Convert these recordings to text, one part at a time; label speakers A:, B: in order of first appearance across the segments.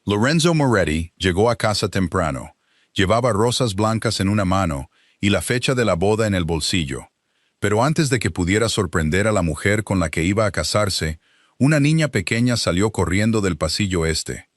A: Lorenzo Moretti llegó a casa temprano. Llevaba rosas blancas en una mano y la fecha de la boda en el bolsillo. Pero antes de que pudiera sorprender a la mujer con la que iba a casarse, una niña pequeña salió corriendo del pasillo este.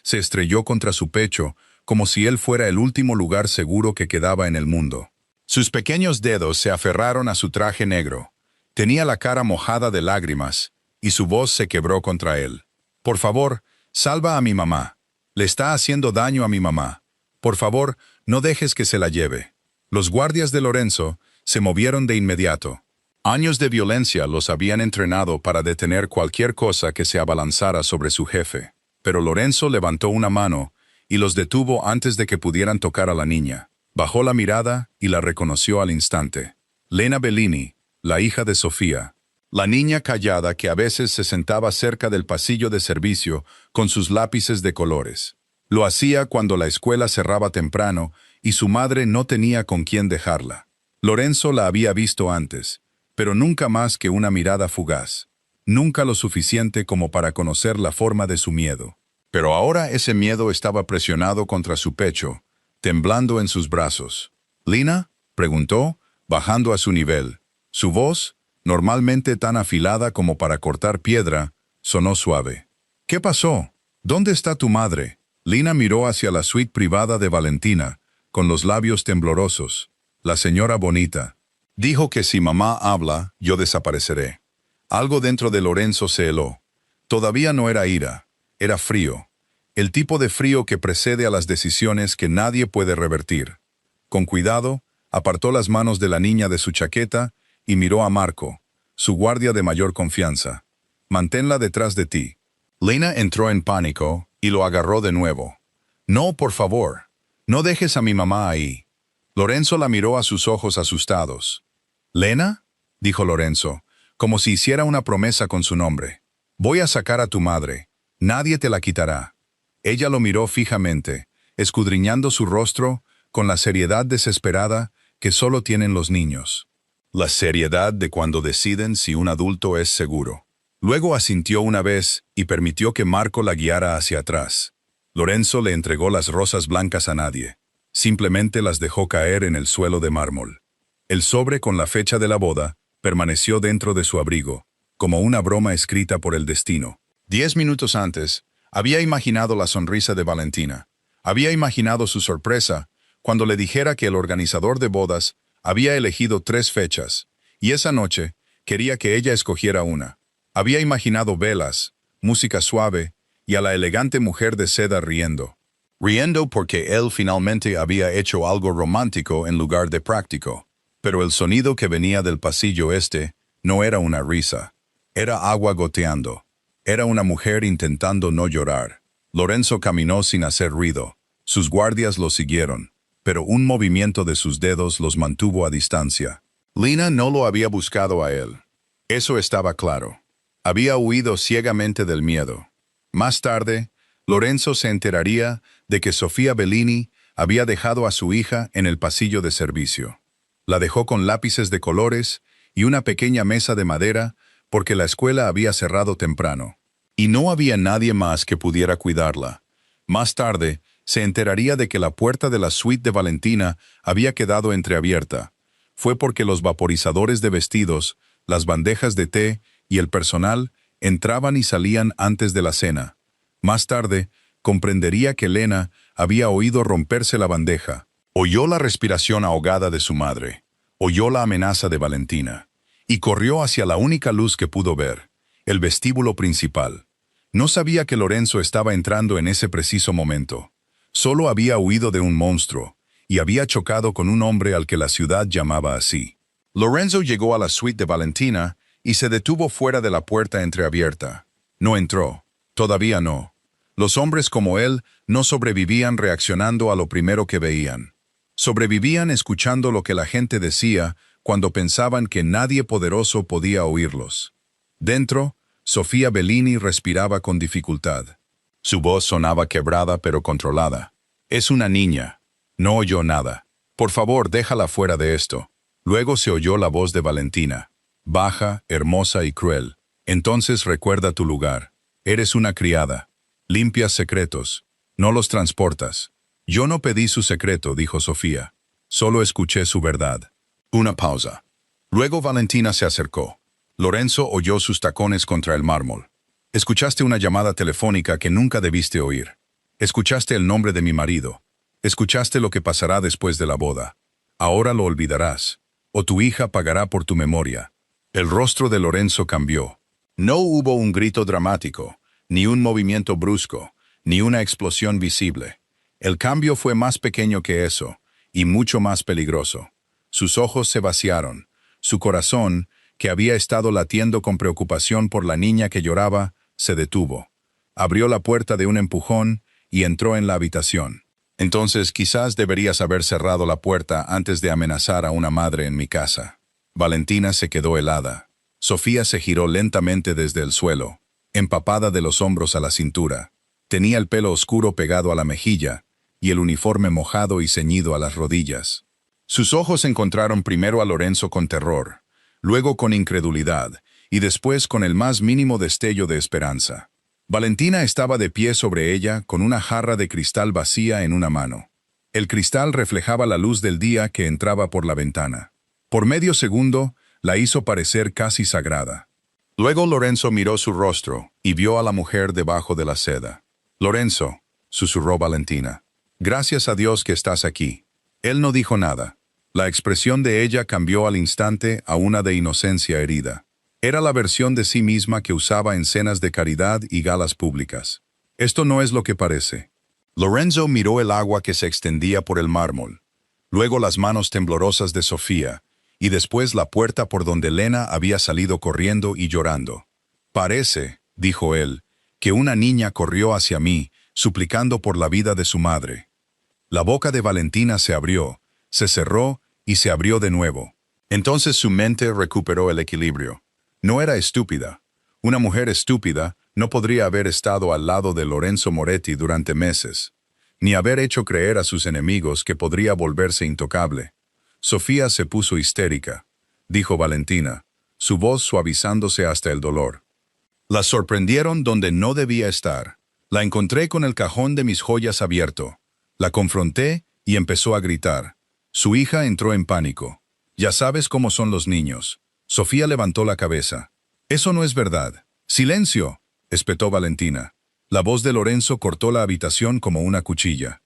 A: Se estrelló contra su pecho, como si él fuera el último lugar seguro que quedaba en el mundo. Sus pequeños dedos se aferraron a su traje negro. Tenía la cara mojada de lágrimas, y su voz se quebró contra él. «Por favor, salva a mi mamá. Le está haciendo daño a mi mamá. Por favor, no dejes que se la lleve». Los guardias de Lorenzo se movieron de inmediato. Años de violencia los habían entrenado para detener cualquier cosa que se abalanzara sobre su jefe. Pero Lorenzo levantó una mano y los detuvo antes de que pudieran tocar a la niña. Bajó la mirada y la reconoció al instante. Lena Bellini, la hija de Sofía. La niña callada que a veces se sentaba cerca del pasillo de servicio con sus lápices de colores. Lo hacía cuando la escuela cerraba temprano y su madre no tenía con quién dejarla. Lorenzo la había visto antes, pero nunca más que una mirada fugaz. Nunca lo suficiente como para conocer la forma de su miedo. Pero ahora ese miedo estaba presionado contra su pecho, temblando en sus brazos. «¿Lina?», preguntó, bajando a su nivel. Su voz, normalmente tan afilada como para cortar piedra, sonó suave. «¿Qué pasó? ¿Dónde está tu madre?». Lina miró hacia la suite privada de Valentina, con los labios temblorosos. «La señora bonita. Dijo que si mamá habla, yo desapareceré». Algo dentro de Lorenzo se heló. Todavía no era ira, era frío. El tipo de frío que precede a las decisiones que nadie puede revertir. Con cuidado, apartó las manos de la niña de su chaqueta y miró a Marco, su guardia de mayor confianza. «Manténla detrás de ti». Lena entró en pánico y lo agarró de nuevo. «No, por favor. No dejes a mi mamá ahí». Lorenzo la miró a sus ojos asustados. «¿Lena?», dijo Lorenzo, como si hiciera una promesa con su nombre. «Voy a sacar a tu madre. Nadie te la quitará». Ella lo miró fijamente, escudriñando su rostro con la seriedad desesperada que solo tienen los niños. La seriedad de cuando deciden si un adulto es seguro. Luego asintió una vez y permitió que Marco la guiara hacia atrás. Lorenzo le entregó las rosas blancas a nadie. Simplemente las dejó caer en el suelo de mármol. El sobre con la fecha de la boda permaneció dentro de su abrigo, como una broma escrita por el destino. 10 minutos antes, había imaginado la sonrisa de Valentina. Había imaginado su sorpresa cuando le dijera que el organizador de bodas había elegido 3 fechas, y esa noche quería que ella escogiera una. Había imaginado velas, música suave y a la elegante mujer de seda riendo. Riendo porque él finalmente había hecho algo romántico en lugar de práctico. Pero el sonido que venía del pasillo este no era una risa. Era agua goteando. Era una mujer intentando no llorar. Lorenzo caminó sin hacer ruido. Sus guardias lo siguieron, pero un movimiento de sus dedos los mantuvo a distancia. Lina no lo había buscado a él. Eso estaba claro. Había huido ciegamente del miedo. Más tarde, Lorenzo se enteraría de que Sofía Bellini había dejado a su hija en el pasillo de servicio. La dejó con lápices de colores y una pequeña mesa de madera porque la escuela había cerrado temprano. Y no había nadie más que pudiera cuidarla. Más tarde, se enteraría de que la puerta de la suite de Valentina había quedado entreabierta. Fue porque los vaporizadores de vestidos, las bandejas de té y el personal entraban y salían antes de la cena. Más tarde, comprendería que Lena había oído romperse la bandeja. Oyó la respiración ahogada de su madre. Oyó la amenaza de Valentina. Y corrió hacia la única luz que pudo ver, el vestíbulo principal. No sabía que Lorenzo estaba entrando en ese preciso momento. Solo había huido de un monstruo, y había chocado con un hombre al que la ciudad llamaba así. Lorenzo llegó a la suite de Valentina y se detuvo fuera de la puerta entreabierta. No entró. Todavía no. Los hombres como él no sobrevivían reaccionando a lo primero que veían. Sobrevivían escuchando lo que la gente decía cuando pensaban que nadie poderoso podía oírlos. Dentro, Sofía Bellini respiraba con dificultad. Su voz sonaba quebrada pero controlada. «Es una niña. No oyó nada. Por favor, déjala fuera de esto». Luego se oyó la voz de Valentina. Baja, hermosa y cruel. «Entonces recuerda tu lugar. Eres una criada. Limpias secretos. No los transportas. Yo no pedí su secreto, dijo Sofía. Solo escuché su verdad. Una pausa. Luego Valentina se acercó. Lorenzo oyó sus tacones contra el mármol. Escuchaste una llamada telefónica que nunca debiste oír. Escuchaste el nombre de mi marido. Escuchaste lo que pasará después de la boda. Ahora lo olvidarás. O tu hija pagará por tu memoria. El rostro de Lorenzo cambió. No hubo un grito dramático, ni un movimiento brusco, ni una explosión visible. El cambio fue más pequeño que eso, y mucho más peligroso. Sus ojos se vaciaron. Su corazón, que había estado latiendo con preocupación por la niña que lloraba, se detuvo. Abrió la puerta de un empujón y entró en la habitación. Entonces quizás deberías haber cerrado la puerta antes de amenazar a una madre en mi casa. Valentina se quedó helada. Sofía se giró lentamente desde el suelo, empapada de los hombros a la cintura. Tenía el pelo oscuro pegado a la mejilla y el uniforme mojado y ceñido a las rodillas. Sus ojos encontraron primero a Lorenzo con terror, luego con incredulidad y después con el más mínimo destello de esperanza. Valentina estaba de pie sobre ella con una jarra de cristal vacía en una mano. El cristal reflejaba la luz del día que entraba por la ventana. Por medio segundo, la hizo parecer casi sagrada. Luego Lorenzo miró su rostro y vio a la mujer debajo de la seda. «Lorenzo», susurró Valentina, «gracias a Dios que estás aquí». Él no dijo nada. La expresión de ella cambió al instante a una de inocencia herida. Era la versión de sí misma que usaba en cenas de caridad y galas públicas. Esto no es lo que parece. Lorenzo miró el agua que se extendía por el mármol, luego las manos temblorosas de Sofía, y después la puerta por donde Lena había salido corriendo y llorando. «Parece», dijo él, «que una niña corrió hacia mí, suplicando por la vida de su madre». La boca de Valentina se abrió, se cerró y se abrió de nuevo. Entonces su mente recuperó el equilibrio. No era estúpida. Una mujer estúpida no podría haber estado al lado de Lorenzo Moretti durante meses, ni haber hecho creer a sus enemigos que podría volverse intocable. Sofía se puso histérica, dijo Valentina, su voz suavizándose hasta el dolor. La sorprendieron donde no debía estar. La encontré con el cajón de mis joyas abierto. La confronté y empezó a gritar. Su hija entró en pánico. Ya sabes cómo son los niños. Sofía levantó la cabeza. «Eso no es verdad». «¡Silencio!», espetó Valentina. La voz de Lorenzo cortó la habitación como una cuchilla.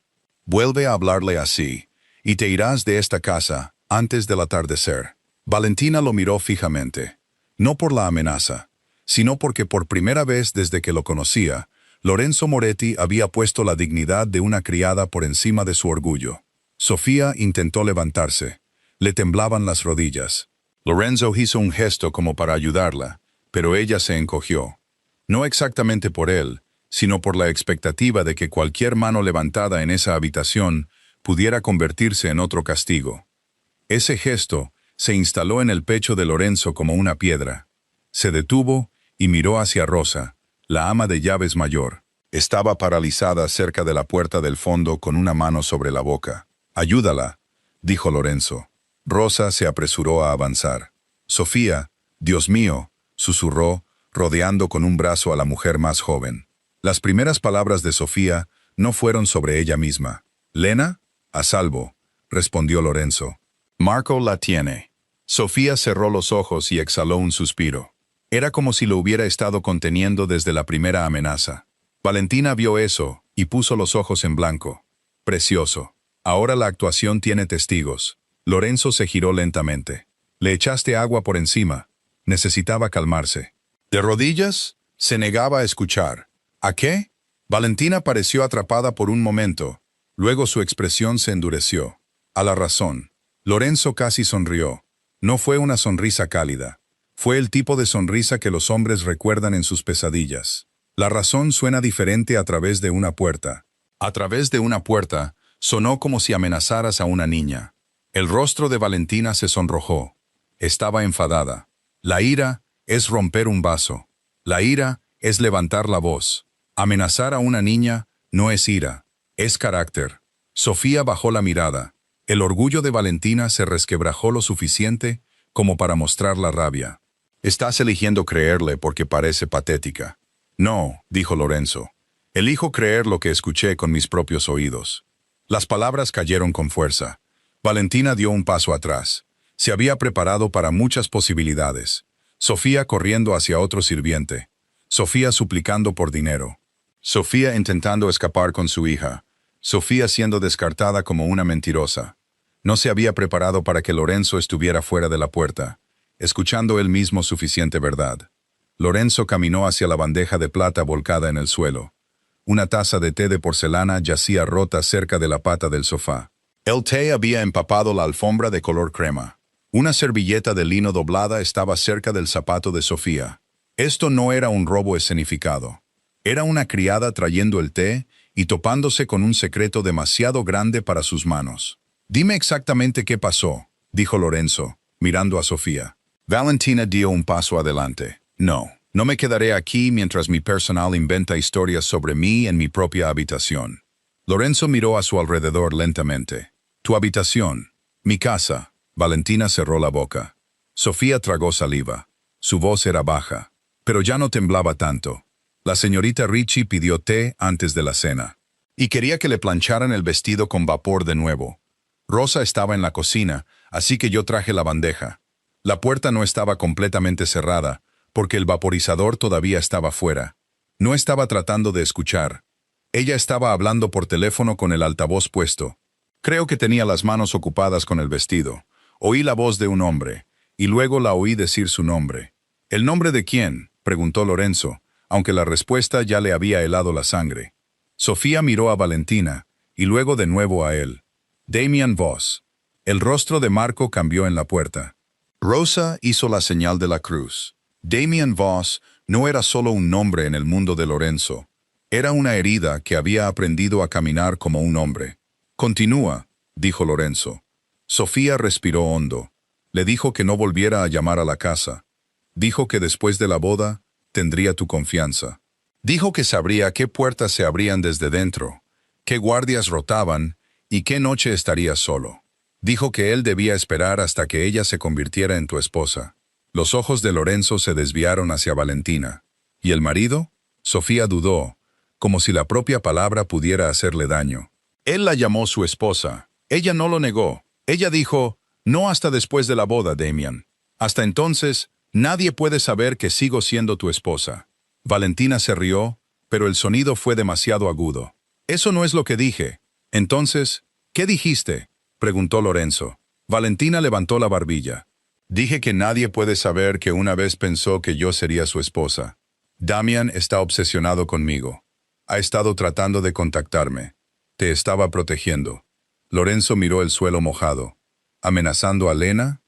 A: «Vuelve a hablarle así, y te irás de esta casa antes del atardecer». Valentina lo miró fijamente. No por la amenaza, sino porque por primera vez desde que lo conocía, Lorenzo Moretti había puesto la dignidad de una criada por encima de su orgullo. Sofía intentó levantarse. Le temblaban las rodillas. Lorenzo hizo un gesto como para ayudarla, pero ella se encogió. No exactamente por él, sino por la expectativa de que cualquier mano levantada en esa habitación pudiera convertirse en otro castigo. Ese gesto se instaló en el pecho de Lorenzo como una piedra. Se detuvo y miró hacia Rosa, la ama de llaves mayor. Estaba paralizada cerca de la puerta del fondo con una mano sobre la boca. «Ayúdala», dijo Lorenzo. Rosa se apresuró a avanzar. «Sofía, Dios mío», susurró, rodeando con un brazo a la mujer más joven. Las primeras palabras de Sofía no fueron sobre ella misma. «¿Lena?» «A salvo», respondió Lorenzo. «Marco la tiene». Sofía cerró los ojos y exhaló un suspiro. Era como si lo hubiera estado conteniendo desde la primera amenaza. Valentina vio eso y puso los ojos en blanco. «Precioso. Ahora la actuación tiene testigos». Lorenzo se giró lentamente. «Le echaste agua por encima». Necesitaba calmarse. «¿De rodillas?» Se negaba a escuchar. «¿A qué?» Valentina pareció atrapada por un momento. Luego su expresión se endureció. «A la razón». Lorenzo casi sonrió. No fue una sonrisa cálida. Fue el tipo de sonrisa que los hombres recuerdan en sus pesadillas. La razón suena diferente a través de una puerta. A través de una puerta, sonó como si amenazaras a una niña. El rostro de Valentina se sonrojó. Estaba enfadada. La ira es romper un vaso. La ira es levantar la voz. Amenazar a una niña no es ira, es carácter. Sofía bajó la mirada. El orgullo de Valentina se resquebrajó lo suficiente como para mostrar la rabia. «Estás eligiendo creerle porque parece patética». «No», dijo Lorenzo. Elijo creer lo que escuché con mis propios oídos. Las palabras cayeron con fuerza. Valentina dio un paso atrás. Se había preparado para muchas posibilidades. Sofía corriendo hacia otro sirviente. Sofía suplicando por dinero. Sofía intentando escapar con su hija. Sofía siendo descartada como una mentirosa. No se había preparado para que Lorenzo estuviera fuera de la puerta, escuchando él mismo suficiente verdad. Lorenzo caminó hacia la bandeja de plata volcada en el suelo. Una taza de té de porcelana yacía rota cerca de la pata del sofá. El té había empapado la alfombra de color crema. Una servilleta de lino doblada estaba cerca del zapato de Sofía. Esto no era un robo escenificado. Era una criada trayendo el té y topándose con un secreto demasiado grande para sus manos. «Dime exactamente qué pasó», dijo Lorenzo, mirando a Sofía. Valentina dio un paso adelante. No me quedaré aquí mientras mi personal inventa historias sobre mí en mi propia habitación. Lorenzo miró a su alrededor lentamente. «Tu habitación. Mi casa». Valentina cerró la boca. Sofía tragó saliva. Su voz era baja, pero ya no temblaba tanto. La señorita Ricci pidió té antes de la cena. Y quería que le plancharan el vestido con vapor de nuevo. Rosa estaba en la cocina, así que yo traje la bandeja. La puerta no estaba completamente cerrada, porque el vaporizador todavía estaba fuera. No estaba tratando de escuchar. Ella estaba hablando por teléfono con el altavoz puesto. Creo que tenía las manos ocupadas con el vestido. Oí la voz de un hombre, y luego la oí decir su nombre. «¿El nombre de quién?», preguntó Lorenzo, aunque la respuesta ya le había helado la sangre. Sofía miró a Valentina, y luego de nuevo a él. «Damian Voss». El rostro de Marco cambió en la puerta. Rosa hizo la señal de la cruz. Damian Voss no era solo un nombre en el mundo de Lorenzo. Era una herida que había aprendido a caminar como un hombre. «Continúa», dijo Lorenzo. Sofía respiró hondo. Le dijo que no volviera a llamar a la casa. Dijo que después de la boda tendría tu confianza. Dijo que sabría qué puertas se abrían desde dentro, qué guardias rotaban y qué noche estarías solo. Dijo que él debía esperar hasta que ella se convirtiera en tu esposa. Los ojos de Lorenzo se desviaron hacia Valentina. ¿Y el marido? Sofía dudó, como si la propia palabra pudiera hacerle daño. Él la llamó su esposa. Ella no lo negó. Ella dijo, «No hasta después de la boda, Damian. Hasta entonces, nadie puede saber que sigo siendo tu esposa». Valentina se rió, pero el sonido fue demasiado agudo. «Eso no es lo que dije». «Entonces, ¿qué dijiste?», preguntó Lorenzo. Valentina levantó la barbilla. «Dije que nadie puede saber que una vez pensó que yo sería su esposa. Damian está obsesionado conmigo. Ha estado tratando de contactarme. Te estaba protegiendo». Lorenzo miró el suelo mojado. ¿Amenazando a Lena?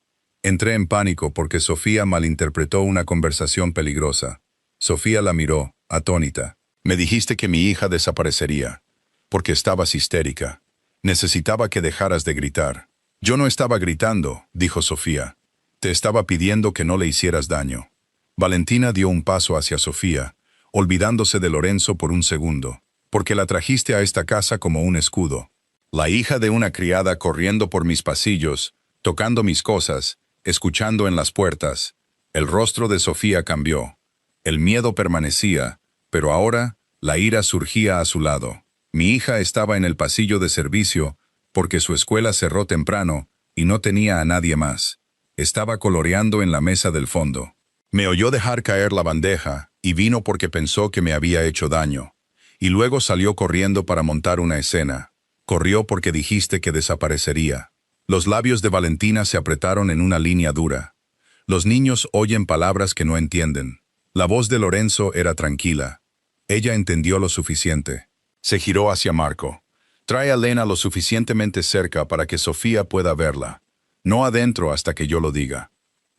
A: Entré en pánico porque Sofía malinterpretó una conversación peligrosa. Sofía la miró, atónita. «Me dijiste que mi hija desaparecería, porque estabas histérica. Necesitaba que dejaras de gritar». «Yo no estaba gritando», dijo Sofía. «Te estaba pidiendo que no le hicieras daño». Valentina dio un paso hacia Sofía, olvidándose de Lorenzo por un segundo. «Porque la trajiste a esta casa como un escudo. La hija de una criada corriendo por mis pasillos, tocando mis cosas, escuchando en las puertas». El rostro de Sofía cambió. El miedo permanecía, pero ahora la ira surgía a su lado. Mi hija estaba en el pasillo de servicio porque su escuela cerró temprano y no tenía a nadie más. Estaba coloreando en la mesa del fondo. Me oyó dejar caer la bandeja y vino porque pensó que me había hecho daño. Y luego salió corriendo para montar una escena. Corrió porque dijiste que desaparecería. Los labios de Valentina se apretaron en una línea dura. Los niños oyen palabras que no entienden. La voz de Lorenzo era tranquila. Ella entendió lo suficiente. Se giró hacia Marco. «Trae a Lena lo suficientemente cerca para que Sofía pueda verla. No adentro hasta que yo lo diga».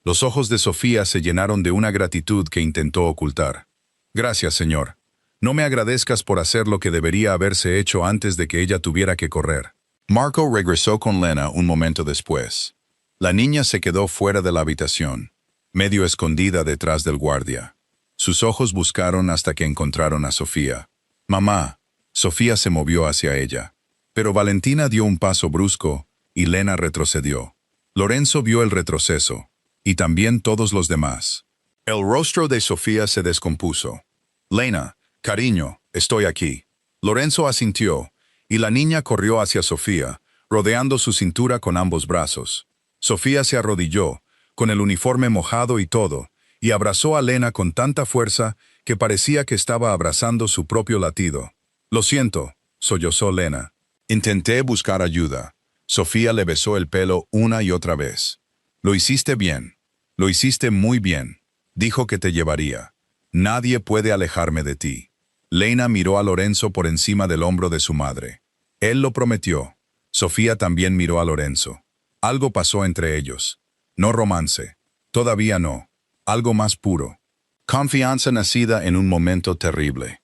A: Los ojos de Sofía se llenaron de una gratitud que intentó ocultar. «Gracias, señor. No me agradezcas por hacer lo que debería haberse hecho antes de que ella tuviera que correr». Marco regresó con Lena un momento después. La niña se quedó fuera de la habitación, medio escondida detrás del guardia. Sus ojos buscaron hasta que encontraron a Sofía. «Mamá». Sofía se movió hacia ella. Pero Valentina dio un paso brusco y Lena retrocedió. Lorenzo vio el retroceso, y también todos los demás. El rostro de Sofía se descompuso. «Lena, cariño, Estoy aquí. Lorenzo asintió, y la niña corrió hacia Sofía, rodeando su cintura con ambos brazos. Sofía se arrodilló, con el uniforme mojado y todo, y abrazó a Lena con tanta fuerza que parecía que estaba abrazando su propio latido. «Lo siento», sollozó Lena. Intenté buscar ayuda. Sofía le besó el pelo una y otra vez. «Lo hiciste bien. Lo hiciste muy bien. Dijo que te llevaría. Nadie puede alejarme de ti». Lena miró a Lorenzo por encima del hombro de su madre. Él lo prometió. Sofía también miró a Lorenzo. Algo pasó entre ellos. No romance. Todavía no. Algo más puro. Confianza nacida en un momento terrible.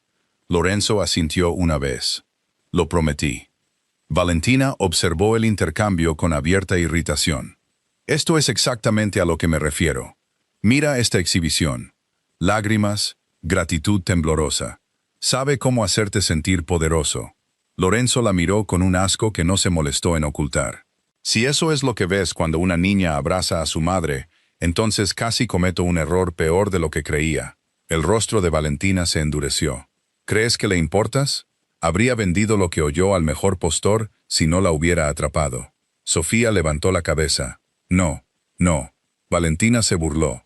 A: Lorenzo asintió una vez. «Lo prometí». Valentina observó el intercambio con abierta irritación. «Esto es exactamente a lo que me refiero. Mira esta exhibición. Lágrimas, gratitud temblorosa. Sabe cómo hacerte sentir poderoso». Lorenzo la miró con un asco que no se molestó en ocultar. «Si eso es lo que ves cuando una niña abraza a su madre, entonces casi cometo un error peor de lo que creía». El rostro de Valentina se endureció. «¿Crees que le importas? Habría vendido lo que oyó al mejor postor si no la hubiera atrapado». Sofía levantó la cabeza. «No, no». Valentina se burló.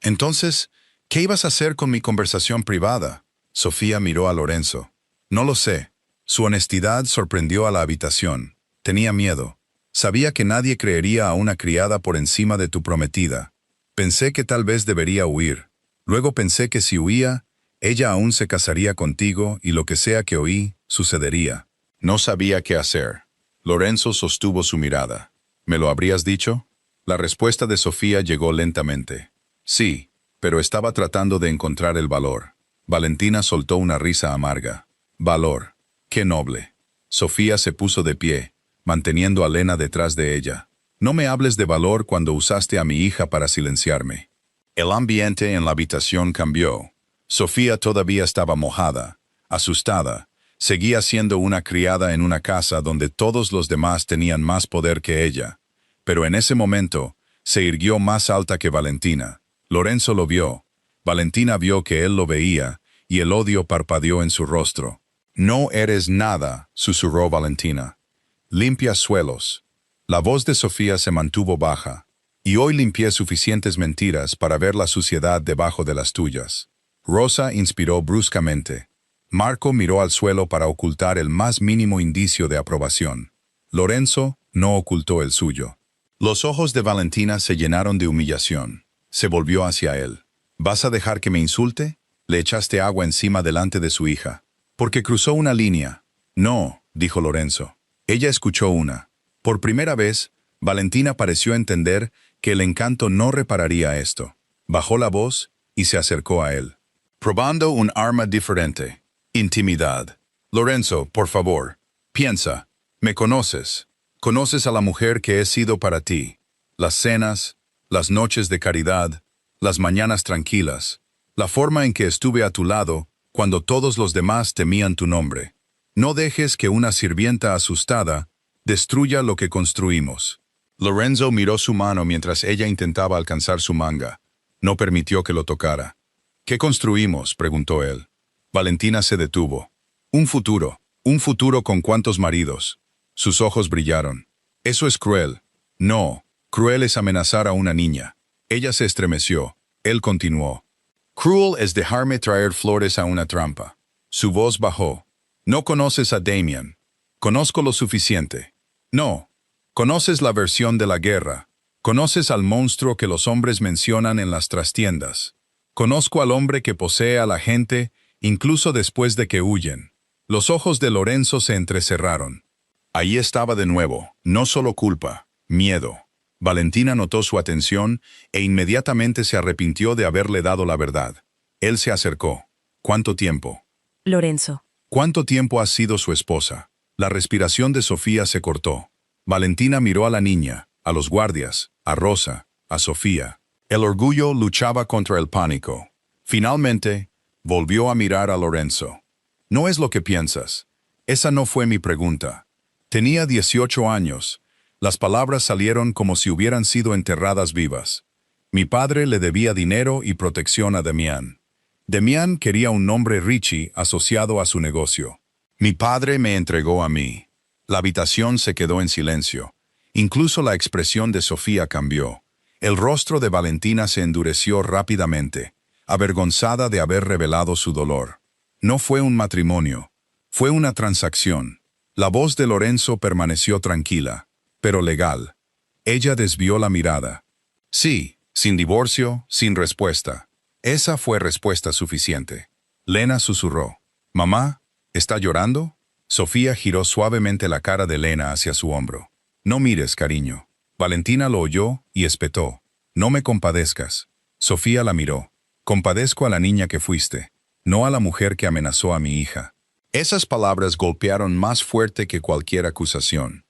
A: «Entonces, ¿qué ibas a hacer con mi conversación privada?» Sofía miró a Lorenzo. «No lo sé». Su honestidad sorprendió a la habitación. Tenía miedo. «Sabía que nadie creería a una criada por encima de tu prometida. Pensé que tal vez debería huir. Luego pensé que si huía, ella aún se casaría contigo y lo que sea que oí, sucedería». No sabía qué hacer. Lorenzo sostuvo su mirada. «¿Me lo habrías dicho?» La respuesta de Sofía llegó lentamente. «Sí, pero estaba tratando de encontrar el valor». Valentina soltó una risa amarga. «Valor. Qué noble». Sofía se puso de pie, manteniendo a Lena detrás de ella. «No me hables de valor cuando usaste a mi hija para silenciarme». El ambiente en la habitación cambió. Sofía todavía estaba mojada, asustada. Seguía siendo una criada en una casa donde todos los demás tenían más poder que ella. Pero en ese momento, se irguió más alta que Valentina. Lorenzo lo vio. Valentina vio que él lo veía, y el odio parpadeó en su rostro. «No eres nada», susurró Valentina. «Limpia suelos». La voz de Sofía se mantuvo baja. «Y hoy limpié suficientes mentiras para ver la suciedad debajo de las tuyas». Rosa inspiró bruscamente. Marco miró al suelo para ocultar el más mínimo indicio de aprobación. Lorenzo no ocultó el suyo. Los ojos de Valentina se llenaron de humillación. Se volvió hacia él. «¿Vas a dejar que me insulte?» Le echaste agua encima delante de su hija. «Porque cruzó una línea». «No», dijo Lorenzo. Ella escuchó una. Por primera vez, Valentina pareció entender que el encanto no repararía esto. Bajó la voz y se acercó a él. «Probando un arma diferente. Intimidad. Lorenzo, por favor, piensa. Me conoces. Conoces a la mujer que he sido para ti. Las cenas, las noches de caridad, las mañanas tranquilas, la forma en que estuve a tu lado cuando todos los demás temían tu nombre. No dejes que una sirvienta asustada destruya lo que construimos». Lorenzo miró su mano mientras ella intentaba alcanzar su manga. No permitió que lo tocara. «¿Qué construimos?», preguntó él. Valentina se detuvo. Un futuro con cuántos maridos». Sus ojos brillaron. «Eso es cruel». «No, cruel es amenazar a una niña». Ella se estremeció. Él continuó. «Cruel es dejarme traer flores a una trampa». Su voz bajó. «No conoces a Damian. Conozco lo suficiente». «No. Conoces la versión de la guerra. Conoces al monstruo que los hombres mencionan en las trastiendas. Conozco al hombre que posee a la gente incluso después de que huyen». Los ojos de Lorenzo se entrecerraron. Ahí estaba de nuevo, no solo culpa, miedo. Valentina notó su atención e inmediatamente se arrepintió de haberle dado la verdad. Él se acercó. «¿Cuánto tiempo?»
B: Lorenzo.
A: «¿Cuánto tiempo has sido su esposa?» La respiración de Sofía se cortó. Valentina miró a la niña, a los guardias, a Rosa, a Sofía. El orgullo luchaba contra el pánico. Finalmente, volvió a mirar a Lorenzo. «No es lo que piensas. Esa no fue mi pregunta. Tenía 18 años. Las palabras salieron como si hubieran sido enterradas vivas. Mi padre le debía dinero y protección a Damián. Demián quería un nombre Richie asociado a su negocio. Mi padre me entregó a mí. La habitación se quedó en silencio. Incluso la expresión de Sofía cambió. El rostro de Valentina se endureció rápidamente, avergonzada de haber revelado su dolor. No fue un matrimonio, fue una transacción. La voz de Lorenzo permaneció tranquila, pero legal. Ella desvió la mirada. Sí, sin divorcio, sin respuesta. Esa fue respuesta suficiente. Lena susurró. «Mamá, ¿está llorando?» Sofía giró suavemente la cara de Lena hacia su hombro. «No mires, cariño». Valentina lo oyó y espetó. «No me compadezcas». Sofía la miró. «Compadezco a la niña que fuiste, no a la mujer que amenazó a mi hija». Esas palabras golpearon más fuerte que cualquier acusación.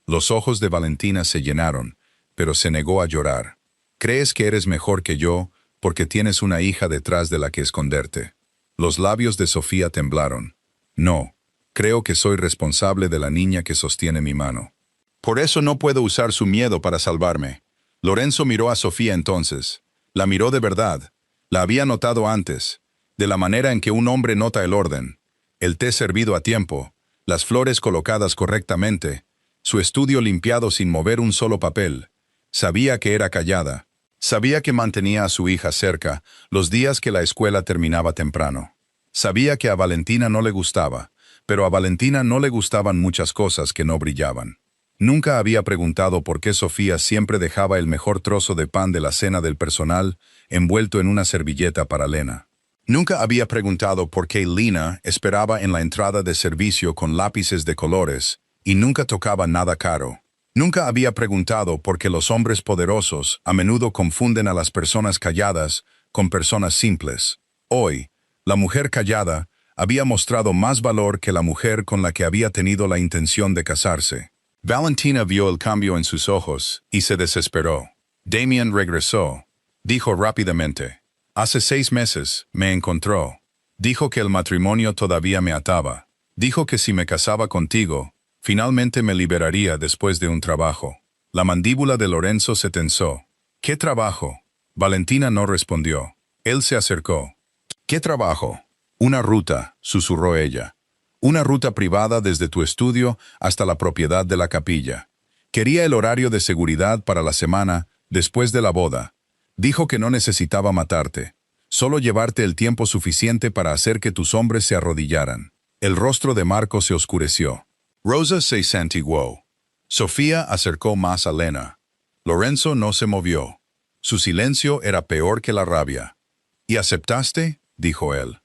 A: Los ojos de Valentina se llenaron, pero se negó a llorar. «Crees que eres mejor que yo porque tienes una hija detrás de la que esconderte». Los labios de Sofía temblaron. «No, creo que soy responsable de la niña que sostiene mi mano. Por eso no puedo usar su miedo para salvarme». Lorenzo miró a Sofía entonces. La miró de verdad. La había notado antes, de la manera en que un hombre nota el orden. El té servido a tiempo, las flores colocadas correctamente, su estudio limpiado sin mover un solo papel. Sabía que era callada. Sabía que mantenía a su hija cerca los días que la escuela terminaba temprano. Sabía que a Valentina no le gustaba, pero a Valentina no le gustaban muchas cosas que no brillaban. Nunca había preguntado por qué Sofía siempre dejaba el mejor trozo de pan de la cena del personal envuelto en una servilleta para Lena. Nunca había preguntado por qué Lena esperaba en la entrada de servicio con lápices de colores y nunca tocaba nada caro. Nunca había preguntado por qué los hombres poderosos a menudo confunden a las personas calladas con personas simples. Hoy, la mujer callada había mostrado más valor que la mujer con la que había tenido la intención de casarse. Valentina vio el cambio en sus ojos y se desesperó. Damian regresó. Dijo rápidamente. «Hace 6 meses me encontró. Dijo que el matrimonio todavía me ataba. Dijo que si me casaba contigo, finalmente me liberaría después de un trabajo». La mandíbula de Lorenzo se tensó. «¿Qué trabajo?» Valentina no respondió. Él se acercó. «¿Qué trabajo?» «Una ruta», susurró ella. «Una ruta privada desde tu estudio hasta la propiedad de la capilla. Quería el horario de seguridad para la semana después de la boda. Dijo que no necesitaba matarte, solo llevarte el tiempo suficiente para hacer que tus hombres se arrodillaran». El rostro de Marco se oscureció. Rosa se santiguó. Sofía acercó más a Lena. Lorenzo no se movió. Su silencio era peor que la rabia. «¿Y aceptaste?», dijo él.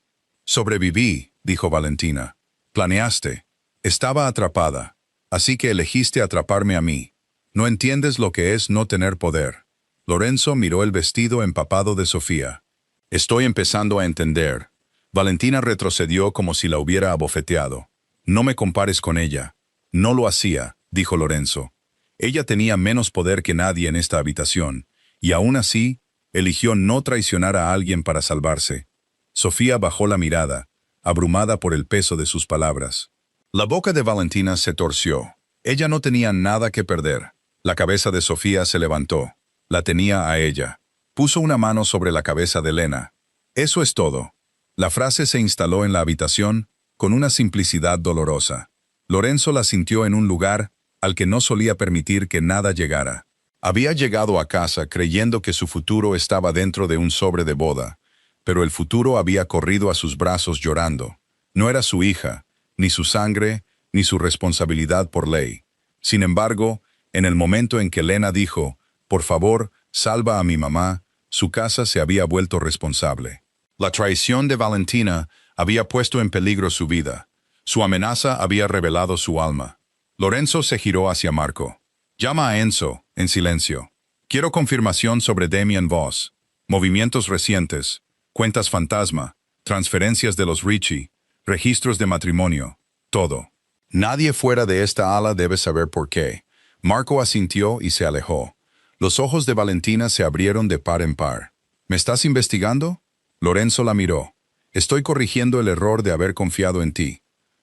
A: «Sobreviví», dijo Valentina. «Planeaste. Estaba atrapada. Así que elegiste atraparme a mí. No entiendes lo que es no tener poder». Lorenzo miró el vestido empapado de Sofía. «Estoy empezando a entender». Valentina retrocedió como si la hubiera abofeteado. «No me compares con ella». «No lo hacía», dijo Lorenzo. «Ella tenía menos poder que nadie en esta habitación, y aún así, eligió no traicionar a alguien para salvarse». Sofía bajó la mirada, abrumada por el peso de sus palabras. La boca de Valentina se torció. Ella no tenía nada que perder. La cabeza de Sofía se levantó. La tenía a ella. Puso una mano sobre la cabeza de Lena. «Eso es todo». La frase se instaló en la habitación con una simplicidad dolorosa. Lorenzo la sintió en un lugar al que no solía permitir que nada llegara. Había llegado a casa creyendo que su futuro estaba dentro de un sobre de boda, pero el futuro había corrido a sus brazos llorando. No era su hija, ni su sangre, ni su responsabilidad por ley. Sin embargo, en el momento en que Lena dijo, «Por favor, salva a mi mamá», su casa se había vuelto responsable. La traición de Valentina había puesto en peligro su vida. Su amenaza había revelado su alma. Lorenzo se giró hacia Marco. «Llama a Enzo», en silencio. «Quiero confirmación sobre Damian Voss. Movimientos recientes, cuentas fantasma, transferencias de los Richie, registros de matrimonio, todo. Nadie fuera de esta ala debe saber por qué». Marco asintió y se alejó. Los ojos de Valentina se abrieron de par en par. «¿Me estás investigando?» Lorenzo la miró. «Estoy corrigiendo el error de haber confiado en ti».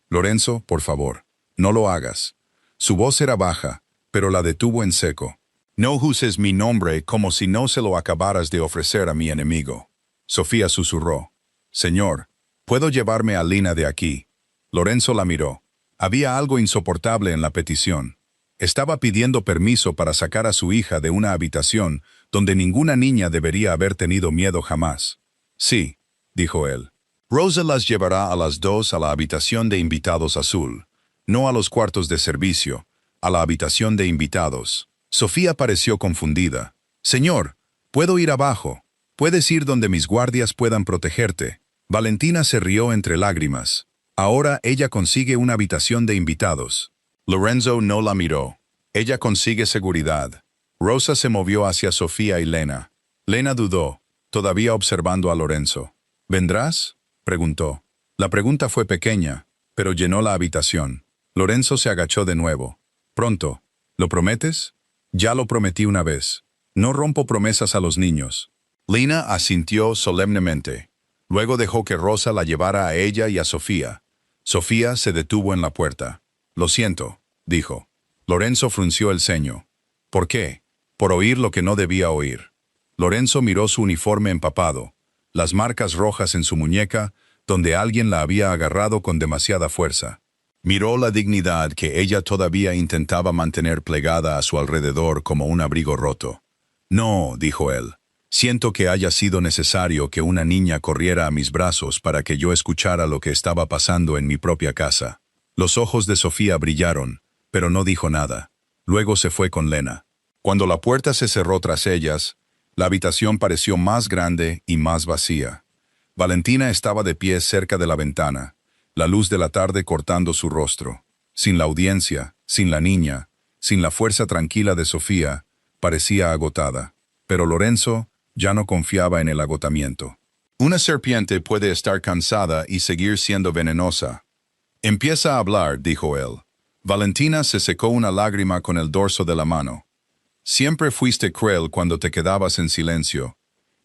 A: «Lorenzo, por favor, no lo hagas». Su voz era baja, pero la detuvo en seco. «No uses mi nombre como si no se lo acabaras de ofrecer a mi enemigo». Sofía susurró. Señor, ¿puedo llevarme a Lina de aquí? Lorenzo la miró. Había algo insoportable en la petición. Estaba pidiendo permiso para sacar a su hija de una habitación donde ninguna niña debería haber tenido miedo jamás. Sí, dijo él. Rosa las llevará a las 2 a la habitación de invitados azul, no a los cuartos de servicio, a la habitación de invitados. Sofía pareció confundida. Señor, puedo ir abajo. Puedes ir donde mis guardias puedan protegerte. Valentina se rió entre lágrimas. Ahora ella consigue una habitación de invitados. Lorenzo no la miró. Ella consigue seguridad. Rosa se movió hacia Sofía y Lena. Lena dudó, todavía observando a Lorenzo. ¿Vendrás?, preguntó. La pregunta fue pequeña, pero llenó la habitación. Lorenzo se agachó de nuevo. Pronto. ¿Lo prometes? Ya lo prometí una vez. No rompo promesas a los niños. Lena asintió solemnemente. Luego dejó que Rosa la llevara a ella y a Sofía. Sofía se detuvo en la puerta. Lo siento, dijo. Lorenzo frunció el ceño. ¿Por qué? Por oír lo que no debía oír. Lorenzo miró su uniforme empapado, las marcas rojas en su muñeca, donde alguien la había agarrado con demasiada fuerza. Miró la dignidad que ella todavía intentaba mantener plegada a su alrededor como un abrigo roto. No, dijo él. Siento que haya sido necesario que una niña corriera a mis brazos para que yo escuchara lo que estaba pasando en mi propia casa. Los ojos de Sofía brillaron, pero no dijo nada. Luego se fue con Lena. Cuando la puerta se cerró tras ellas, la habitación pareció más grande y más vacía. Valentina estaba de pie cerca de la ventana, la luz de la tarde cortando su rostro. Sin la audiencia, sin la niña, sin la fuerza tranquila de Sofía, parecía agotada. Pero Lorenzo ya no confiaba en el agotamiento. Una serpiente puede estar cansada y seguir siendo venenosa. Empieza a hablar, dijo él. Valentina se secó una lágrima con el dorso de la mano. Siempre fuiste cruel cuando te quedabas en silencio,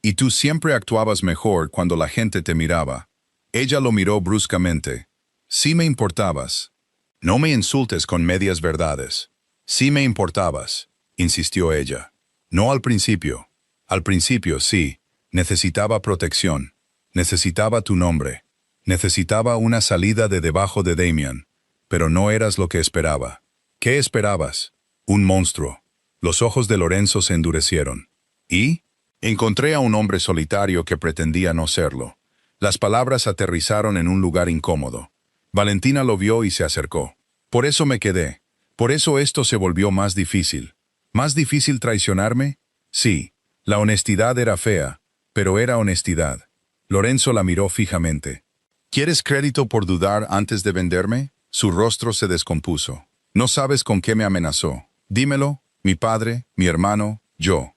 A: y tú siempre actuabas mejor cuando la gente te miraba. Ella lo miró bruscamente. Sí me importabas. No me insultes con medias verdades. Sí me importabas, insistió ella. No al principio. Al principio, sí. Necesitaba protección. Necesitaba tu nombre. Necesitaba una salida de debajo de Damian. Pero no eras lo que esperaba. ¿Qué esperabas? Un monstruo. Los ojos de Lorenzo se endurecieron. ¿Y? Encontré a un hombre solitario que pretendía no serlo. Las palabras aterrizaron en un lugar incómodo. Valentina lo vio y se acercó. Por eso me quedé. Por eso esto se volvió más difícil. ¿Más difícil traicionarme? Sí. La honestidad era fea, pero era honestidad. Lorenzo la miró fijamente. ¿Quieres crédito por dudar antes de venderme? Su rostro se descompuso. No sabes con qué me amenazó. Dímelo, mi padre, mi hermano, yo.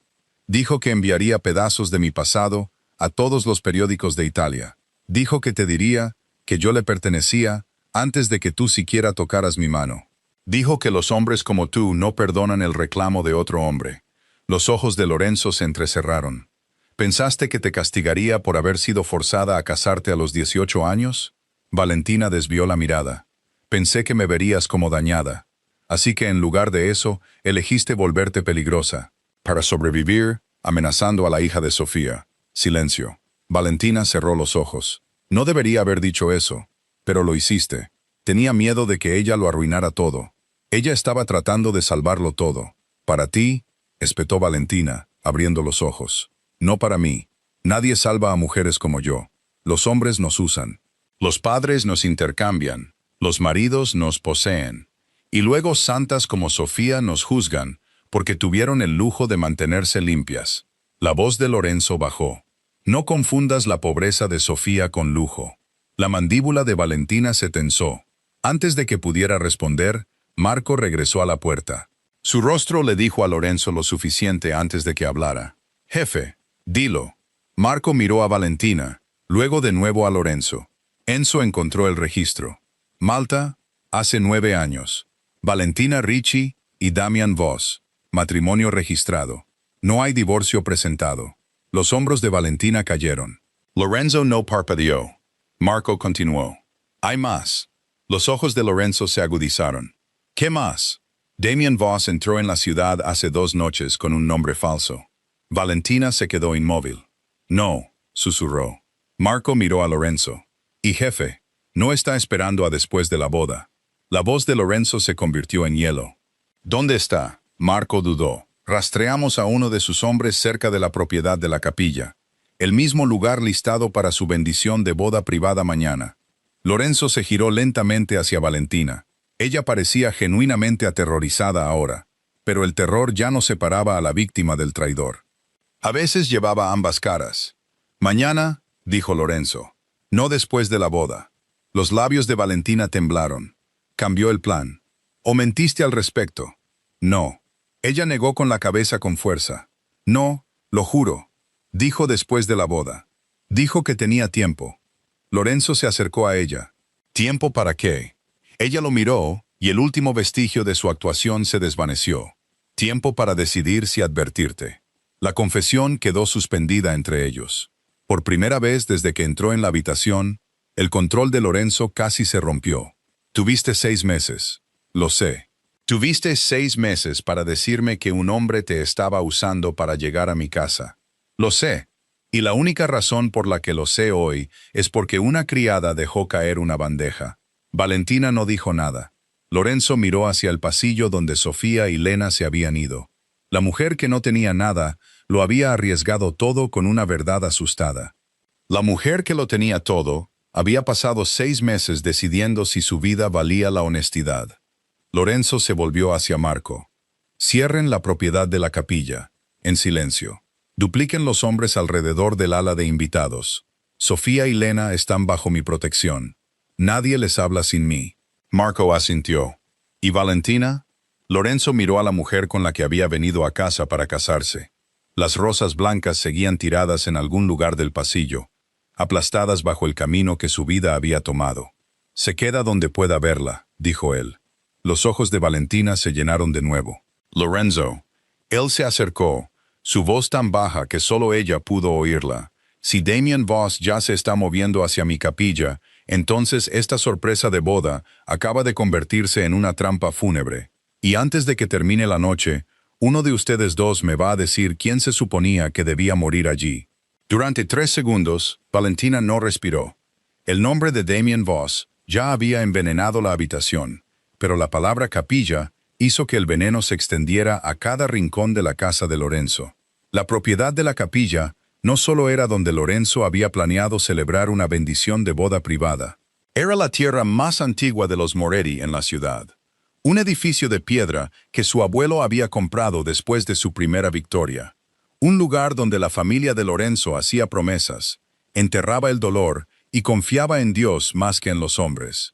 A: Dijo que enviaría pedazos de mi pasado a todos los periódicos de Italia. Dijo que te diría que yo le pertenecía antes de que tú siquiera tocaras mi mano. Dijo que los hombres como tú no perdonan el reclamo de otro hombre. Los ojos de Lorenzo se entrecerraron. ¿Pensaste que te castigaría por haber sido forzada a casarte a los 18 años? Valentina desvió la mirada. Pensé que me verías como dañada. Así que en lugar de eso, elegiste volverte peligrosa. Para sobrevivir, amenazando a la hija de Sofía. Silencio. Valentina cerró los ojos. No debería haber dicho eso, pero lo hiciste. Tenía miedo de que ella lo arruinara todo. Ella estaba tratando de salvarlo todo. Para ti, espetó Valentina, abriendo los ojos. No para mí. Nadie salva a mujeres como yo. Los hombres nos usan. Los padres nos intercambian. Los maridos nos poseen. Y luego santas como Sofía nos juzgan, porque tuvieron el lujo de mantenerse limpias. La voz de Lorenzo bajó. No confundas la pobreza de Sofía con lujo. La mandíbula de Valentina se tensó. Antes de que pudiera responder, Marco regresó a la puerta. Su rostro le dijo a Lorenzo lo suficiente antes de que hablara. Jefe, dilo. Marco miró a Valentina, luego de nuevo a Lorenzo. Enzo encontró el registro. Malta, hace 9 años. Valentina Ricci y Damian Voss. Matrimonio registrado. No hay divorcio presentado. Los hombros de Valentina cayeron. Lorenzo no parpadeó. Marco continuó. Hay más. Los ojos de Lorenzo se agudizaron. ¿Qué más? Damian Voss entró en la ciudad hace 2 noches con un nombre falso. Valentina se quedó inmóvil. No, susurró. Marco miró a Lorenzo. Y jefe, no está esperando a después de la boda. La voz de Lorenzo se convirtió en hielo. ¿Dónde está? Marco dudó. Rastreamos a uno de sus hombres cerca de la propiedad de la capilla. El mismo lugar listado para su bendición de boda privada mañana. Lorenzo se giró lentamente hacia Valentina. Ella parecía genuinamente aterrorizada ahora, pero el terror ya no separaba a la víctima del traidor. A veces llevaba ambas caras. Mañana, dijo Lorenzo, no después de la boda. Los labios de Valentina temblaron. Cambió el plan. ¿O mentiste al respecto? No. Ella negó con la cabeza con fuerza. No, lo juro. Dijo después de la boda. Dijo que tenía tiempo. Lorenzo se acercó a ella. ¿Tiempo para qué? Ella lo miró, y el último vestigio de su actuación se desvaneció. Tiempo para decidir si advertirte. La confesión quedó suspendida entre ellos. Por primera vez desde que entró en la habitación, el control de Lorenzo casi se rompió. Tuviste 6 meses. Lo sé. Tuviste 6 meses para decirme que un hombre te estaba usando para llegar a mi casa. Lo sé. Y la única razón por la que lo sé hoy es porque una criada dejó caer una bandeja. Valentina no dijo nada. Lorenzo miró hacia el pasillo donde Sofía y Lena se habían ido. La mujer que no tenía nada lo había arriesgado todo con una verdad asustada. La mujer que lo tenía todo había pasado 6 meses decidiendo si su vida valía la honestidad. Lorenzo se volvió hacia Marco. Cierren la propiedad de la capilla, en silencio. Dupliquen los hombres alrededor del ala de invitados. Sofía y Lena están bajo mi protección. Nadie les habla sin mí. Marco asintió. ¿Y Valentina? Lorenzo miró a la mujer con la que había venido a casa para casarse. Las rosas blancas seguían tiradas en algún lugar del pasillo, aplastadas bajo el camino que su vida había tomado. Se queda donde pueda verla, dijo él. Los ojos de Valentina se llenaron de nuevo. Lorenzo. Él se acercó, su voz tan baja que solo ella pudo oírla. Si Damien Voss ya se está moviendo hacia mi capilla, entonces esta sorpresa de boda acaba de convertirse en una trampa fúnebre. Y antes de que termine la noche, uno de ustedes dos me va a decir quién se suponía que debía morir allí. Durante 3 segundos, Valentina no respiró. El nombre de Damien Voss ya había envenenado la habitación, pero la palabra capilla hizo que el veneno se extendiera a cada rincón de la casa de Lorenzo. La propiedad de la capilla no solo era donde Lorenzo había planeado celebrar una bendición de boda privada. Era la tierra más antigua de los Moretti en la ciudad. Un edificio de piedra que su abuelo había comprado después de su primera victoria. Un lugar donde la familia de Lorenzo hacía promesas, enterraba el dolor y confiaba en Dios más que en los hombres.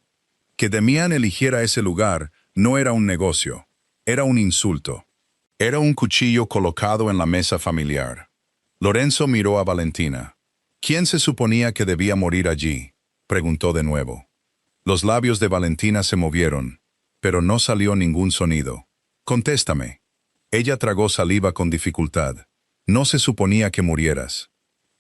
A: Que Damián eligiera ese lugar no era un negocio, era un insulto. Era un cuchillo colocado en la mesa familiar. Lorenzo miró a Valentina. ¿Quién se suponía que debía morir allí?, preguntó de nuevo. Los labios de Valentina se movieron, pero no salió ningún sonido. Contéstame. Ella tragó saliva con dificultad. No se suponía que murieras.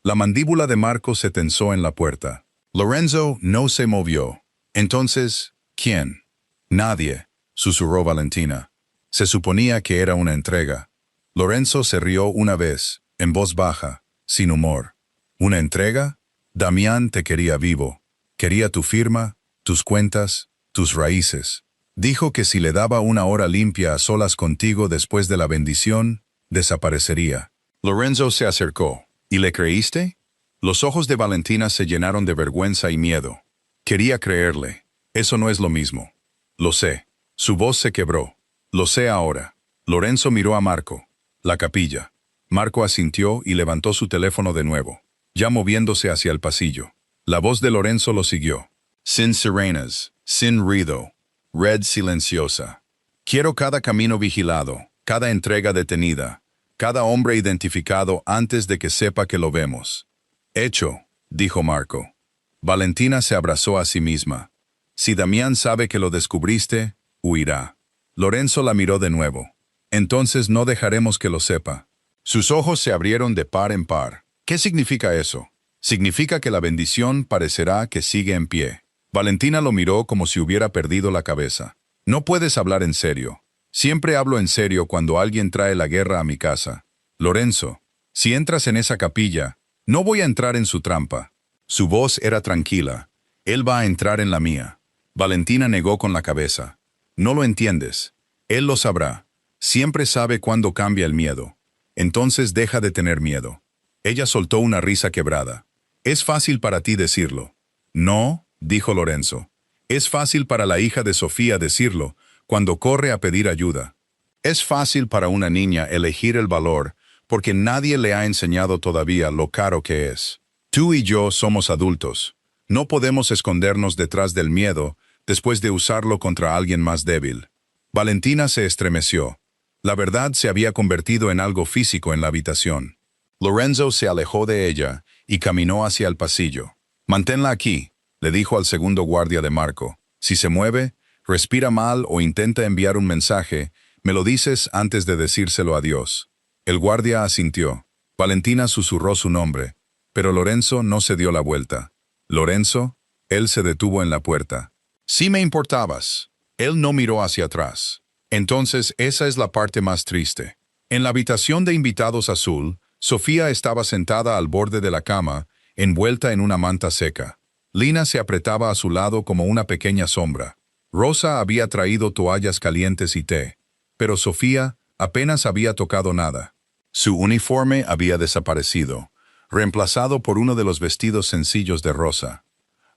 A: La mandíbula de Marco se tensó en la puerta. Lorenzo no se movió. Entonces, ¿quién? Nadie, susurró Valentina. Se suponía que era una entrega. Lorenzo se rió una vez, en voz baja, sin humor. ¿Una entrega? Damián te quería vivo. Quería tu firma, tus cuentas, tus raíces. Dijo que si le daba una hora limpia a solas contigo después de la bendición, desaparecería. Lorenzo se acercó. ¿Y le creíste? Los ojos de Valentina se llenaron de vergüenza y miedo. Quería creerle. Eso no es lo mismo. Lo sé. Su voz se quebró. Lo sé ahora. Lorenzo miró a Marco. La capilla. Marco asintió y levantó su teléfono de nuevo, ya moviéndose hacia el pasillo. La voz de Lorenzo lo siguió. Sin sirenas, sin ruido, red silenciosa. Quiero cada camino vigilado, cada entrega detenida, cada hombre identificado antes de que sepa que lo vemos. Hecho, dijo Marco. Valentina se abrazó a sí misma. Si Damián sabe que lo descubriste, huirá. Lorenzo la miró de nuevo. Entonces no dejaremos que lo sepa. Sus ojos se abrieron de par en par. ¿Qué significa eso? Significa que la bendición parecerá que sigue en pie. Valentina lo miró como si hubiera perdido la cabeza. No puedes hablar en serio. Siempre hablo en serio cuando alguien trae la guerra a mi casa. Lorenzo, si entras en esa capilla, no voy a entrar en su trampa. Su voz era tranquila. Él va a entrar en la mía. Valentina negó con la cabeza. No lo entiendes. Él lo sabrá. Siempre sabe cuándo cambia el miedo. Entonces deja de tener miedo. Ella soltó una risa quebrada. Es fácil para ti decirlo. No, dijo Lorenzo. Es fácil para la hija de Sofía decirlo cuando corre a pedir ayuda. Es fácil para una niña elegir el valor porque nadie le ha enseñado todavía lo caro que es. Tú y yo somos adultos. No podemos escondernos detrás del miedo después de usarlo contra alguien más débil. Valentina se estremeció. La verdad se había convertido en algo físico en la habitación. Lorenzo se alejó de ella y caminó hacia el pasillo. «Manténla aquí», le dijo al segundo guardia de Marco. «Si se mueve, respira mal o intenta enviar un mensaje, me lo dices antes de decírselo a Dios». El guardia asintió. Valentina susurró su nombre, pero Lorenzo no se dio la vuelta. «Lorenzo», él se detuvo en la puerta. «Sí me importabas». Él no miró hacia atrás. Entonces esa es la parte más triste. En la habitación de invitados azul, Sofía estaba sentada al borde de la cama, envuelta en una manta seca. Lina se apretaba a su lado como una pequeña sombra. Rosa había traído toallas calientes y té, pero Sofía apenas había tocado nada. Su uniforme había desaparecido, reemplazado por uno de los vestidos sencillos de Rosa.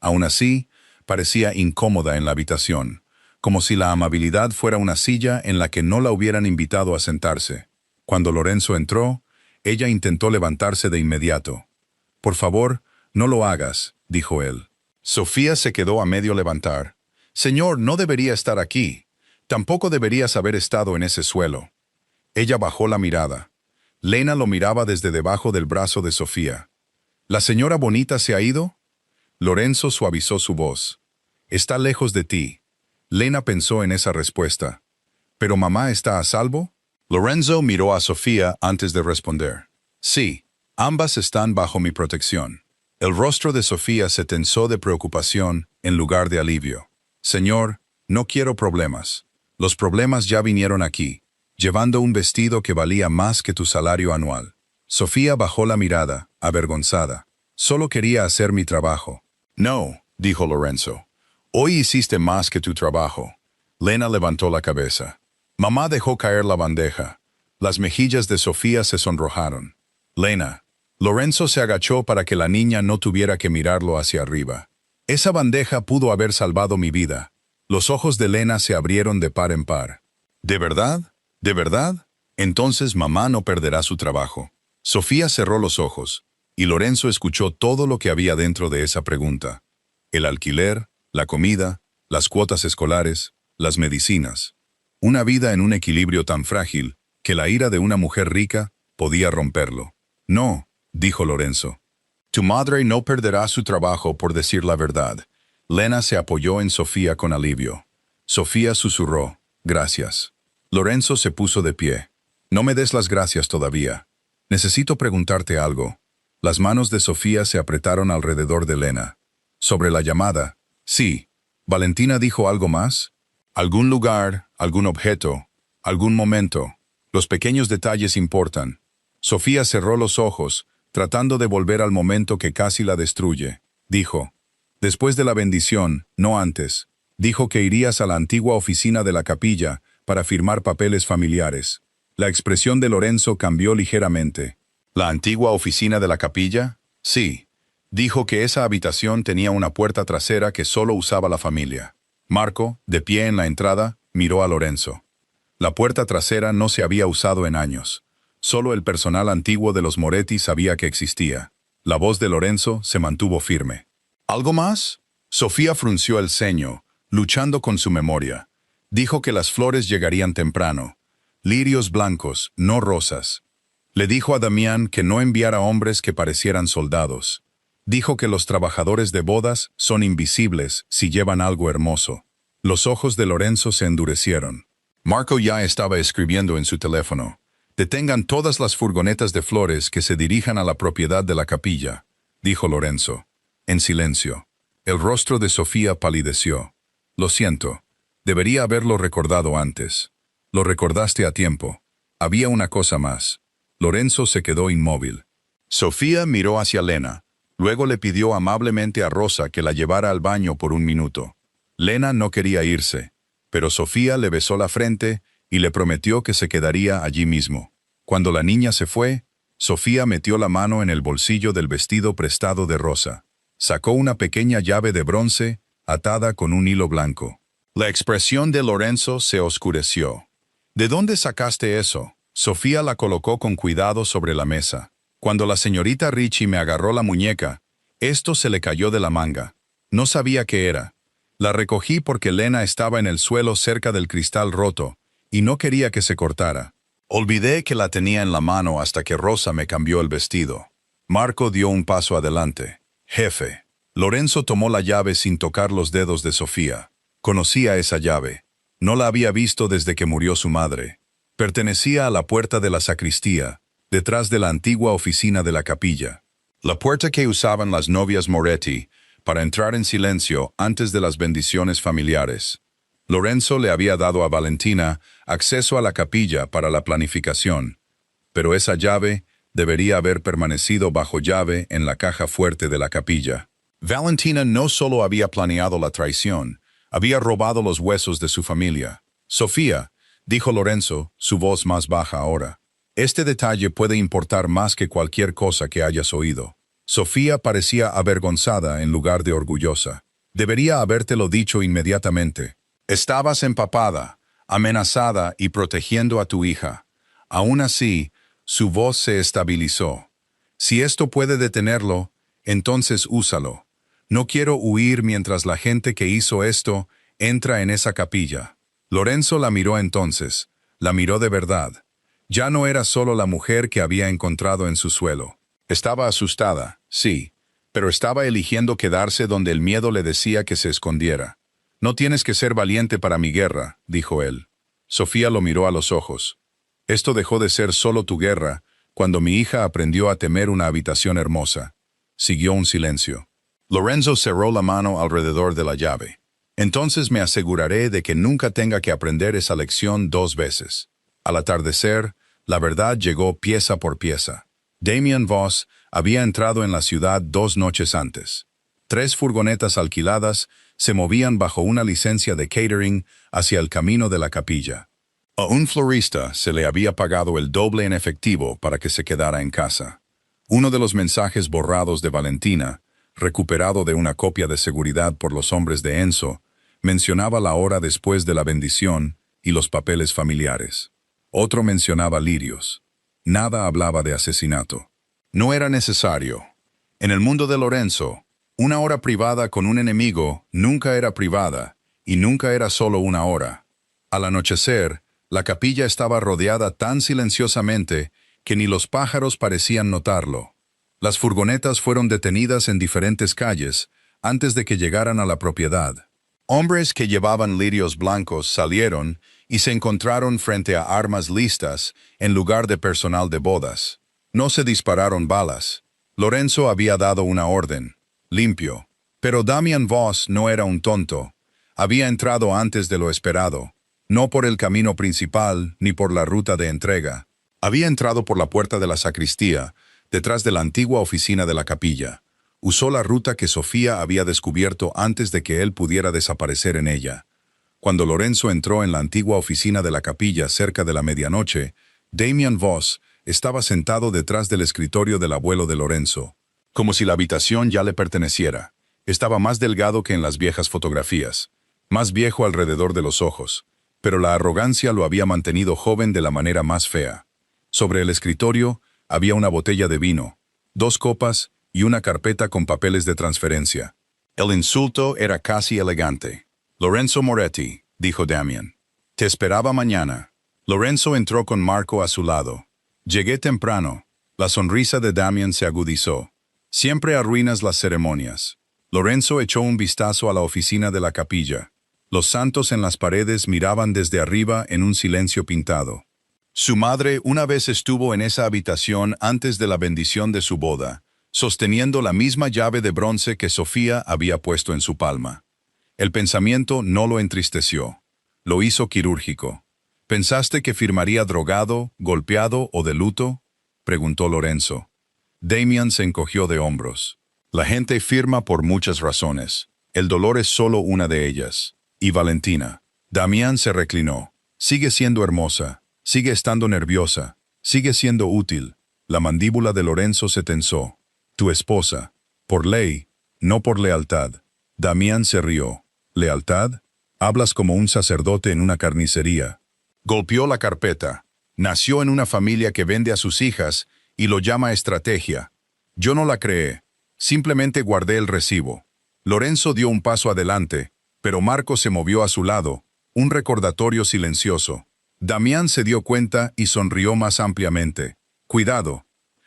A: Aún así, parecía incómoda en la habitación, como si la amabilidad fuera una silla en la que no la hubieran invitado a sentarse. Cuando Lorenzo entró, ella intentó levantarse de inmediato. «Por favor, no lo hagas», dijo él. Sofía se quedó a medio levantar. «Señor, no debería estar aquí. Tampoco deberías haber estado en ese suelo». Ella bajó la mirada. Lena lo miraba desde debajo del brazo de Sofía. «¿La señora bonita se ha ido?» Lorenzo suavizó su voz. «Está lejos de ti». Lena pensó en esa respuesta. «¿Pero mamá está a salvo?» Lorenzo miró a Sofía antes de responder. «Sí, ambas están bajo mi protección». El rostro de Sofía se tensó de preocupación en lugar de alivio. «Señor, no quiero problemas. Los problemas ya vinieron aquí, llevando un vestido que valía más que tu salario anual». Sofía bajó la mirada, avergonzada. «Solo quería hacer mi trabajo». «No», dijo Lorenzo. «Hoy hiciste más que tu trabajo». Lena levantó la cabeza. Mamá dejó caer la bandeja. Las mejillas de Sofía se sonrojaron. «Lena». Lorenzo se agachó para que la niña no tuviera que mirarlo hacia arriba. «Esa bandeja pudo haber salvado mi vida». Los ojos de Lena se abrieron de par en par. «¿De verdad? ¿De verdad? Entonces mamá no perderá su trabajo». Sofía cerró los ojos, y Lorenzo escuchó todo lo que había dentro de esa pregunta. El alquiler, la comida, las cuotas escolares, las medicinas. Una vida en un equilibrio tan frágil que la ira de una mujer rica podía romperlo. «No», dijo Lorenzo. «Tu madre no perderá su trabajo por decir la verdad». Lena se apoyó en Sofía con alivio. Sofía susurró, «Gracias». Lorenzo se puso de pie. «No me des las gracias todavía. Necesito preguntarte algo». Las manos de Sofía se apretaron alrededor de Lena. «Sobre la llamada». «Sí». «¿Valentina dijo algo más?» «Algún lugar, algún objeto, algún momento. Los pequeños detalles importan». Sofía cerró los ojos, tratando de volver al momento que casi la destruye. Dijo, «Después de la bendición, no antes. Dijo que irías a la antigua oficina de la capilla para firmar papeles familiares». La expresión de Lorenzo cambió ligeramente. «¿La antigua oficina de la capilla?» «Sí». Dijo que esa habitación tenía una puerta trasera que solo usaba la familia. Marco, de pie en la entrada, miró a Lorenzo. La puerta trasera no se había usado en años. Solo el personal antiguo de los Moretti sabía que existía. La voz de Lorenzo se mantuvo firme. «¿Algo más?» Sofía frunció el ceño, luchando con su memoria. Dijo que las flores llegarían temprano. Lirios blancos, no rosas. Le dijo a Damián que no enviara hombres que parecieran soldados. Dijo que los trabajadores de bodas son invisibles si llevan algo hermoso. Los ojos de Lorenzo se endurecieron. Marco ya estaba escribiendo en su teléfono. «Detengan todas las furgonetas de flores que se dirijan a la propiedad de la capilla», dijo Lorenzo. En silencio. El rostro de Sofía palideció. «Lo siento. Debería haberlo recordado antes». «Lo recordaste a tiempo. Había una cosa más». Lorenzo se quedó inmóvil. Sofía miró hacia Lena. Luego le pidió amablemente a Rosa que la llevara al baño por un minuto. Lena no quería irse, pero Sofía le besó la frente y le prometió que se quedaría allí mismo. Cuando la niña se fue, Sofía metió la mano en el bolsillo del vestido prestado de Rosa. Sacó una pequeña llave de bronce atada con un hilo blanco. La expresión de Lorenzo se oscureció. ¿De dónde sacaste eso? Sofía la colocó con cuidado sobre la mesa. Cuando la señorita Richie me agarró la muñeca, esto se le cayó de la manga. No sabía qué era. La recogí porque Lena estaba en el suelo cerca del cristal roto y no quería que se cortara. Olvidé que la tenía en la mano hasta que Rosa me cambió el vestido. Marco dio un paso adelante. Jefe. Lorenzo tomó la llave sin tocar los dedos de Sofía. Conocía esa llave. No la había visto desde que murió su madre. Pertenecía a la puerta de la sacristía, detrás de la antigua oficina de la capilla. La puerta que usaban las novias Moretti para entrar en silencio antes de las bendiciones familiares. Lorenzo le había dado a Valentina acceso a la capilla para la planificación, pero esa llave debería haber permanecido bajo llave en la caja fuerte de la capilla. Valentina no solo había planeado la traición, había robado los huesos de su familia. Sofía, dijo Lorenzo, su voz más baja ahora. Este detalle puede importar más que cualquier cosa que hayas oído. Sofía parecía avergonzada en lugar de orgullosa. Debería habértelo dicho inmediatamente. Estabas empapada, amenazada y protegiendo a tu hija. Aún así, su voz se estabilizó. Si esto puede detenerlo, entonces úsalo. No quiero huir mientras la gente que hizo esto entra en esa capilla. Lorenzo la miró entonces. La miró de verdad. Ya no era solo la mujer que había encontrado en su suelo. Estaba asustada, sí, pero estaba eligiendo quedarse donde el miedo le decía que se escondiera. No tienes que ser valiente para mi guerra, dijo él. Sofía lo miró a los ojos. Esto dejó de ser solo tu guerra cuando mi hija aprendió a temer una habitación hermosa. Siguió un silencio. Lorenzo cerró la mano alrededor de la llave. Entonces me aseguraré de que nunca tenga que aprender esa lección 2 veces. Al atardecer, la verdad llegó pieza por pieza. Damian Voss había entrado en la ciudad 2 noches antes. 3 furgonetas alquiladas se movían bajo una licencia de catering hacia el camino de la capilla. A un florista se le había pagado el doble en efectivo para que se quedara en casa. Uno de los mensajes borrados de Valentina, recuperado de una copia de seguridad por los hombres de Enzo, mencionaba la hora después de la bendición y los papeles familiares. Otro mencionaba lirios. Nada hablaba de asesinato. No era necesario. En el mundo de Lorenzo, una hora privada con un enemigo nunca era privada, y nunca era solo una hora. Al anochecer, la capilla estaba rodeada tan silenciosamente que ni los pájaros parecían notarlo. Las furgonetas fueron detenidas en diferentes calles antes de que llegaran a la propiedad. Hombres que llevaban lirios blancos salieron y se encontraron frente a armas listas en lugar de personal de bodas. No se dispararon balas. Lorenzo había dado una orden. Limpio. Pero Damian Voss no era un tonto. Había entrado antes de lo esperado. No por el camino principal ni por la ruta de entrega. Había entrado por la puerta de la sacristía, detrás de la antigua oficina de la capilla. Usó la ruta que Sofía había descubierto antes de que él pudiera desaparecer en ella. Cuando Lorenzo entró en la antigua oficina de la capilla cerca de la medianoche, Damian Voss estaba sentado detrás del escritorio del abuelo de Lorenzo, como si la habitación ya le perteneciera. Estaba más delgado que en las viejas fotografías, más viejo alrededor de los ojos, pero la arrogancia lo había mantenido joven de la manera más fea. Sobre el escritorio había una botella de vino, 2 copas y una carpeta con papeles de transferencia. El insulto era casi elegante. Lorenzo Moretti, dijo Damian. Te esperaba mañana. Lorenzo entró con Marco a su lado. Llegué temprano. La sonrisa de Damian se agudizó. Siempre arruinas las ceremonias. Lorenzo echó un vistazo a la oficina de la capilla. Los santos en las paredes miraban desde arriba en un silencio pintado. Su madre una vez estuvo en esa habitación antes de la bendición de su boda, sosteniendo la misma llave de bronce que Sofía había puesto en su palma. El pensamiento no lo entristeció. Lo hizo quirúrgico. ¿Pensaste que firmaría drogado, golpeado o de luto?, preguntó Lorenzo. Damian se encogió de hombros. La gente firma por muchas razones. El dolor es solo una de ellas. Y Valentina. Damián se reclinó. Sigue siendo hermosa. Sigue estando nerviosa. Sigue siendo útil. La mandíbula de Lorenzo se tensó. Tu esposa. Por ley, no por lealtad. Damián se rió. ¿Lealtad? Hablas como un sacerdote en una carnicería. Golpeó la carpeta. Nació en una familia que vende a sus hijas y lo llama estrategia. Yo no la creé. Simplemente guardé el recibo. Lorenzo dio un paso adelante, pero Marco se movió a su lado, un recordatorio silencioso. Damián se dio cuenta y sonrió más ampliamente. Cuidado.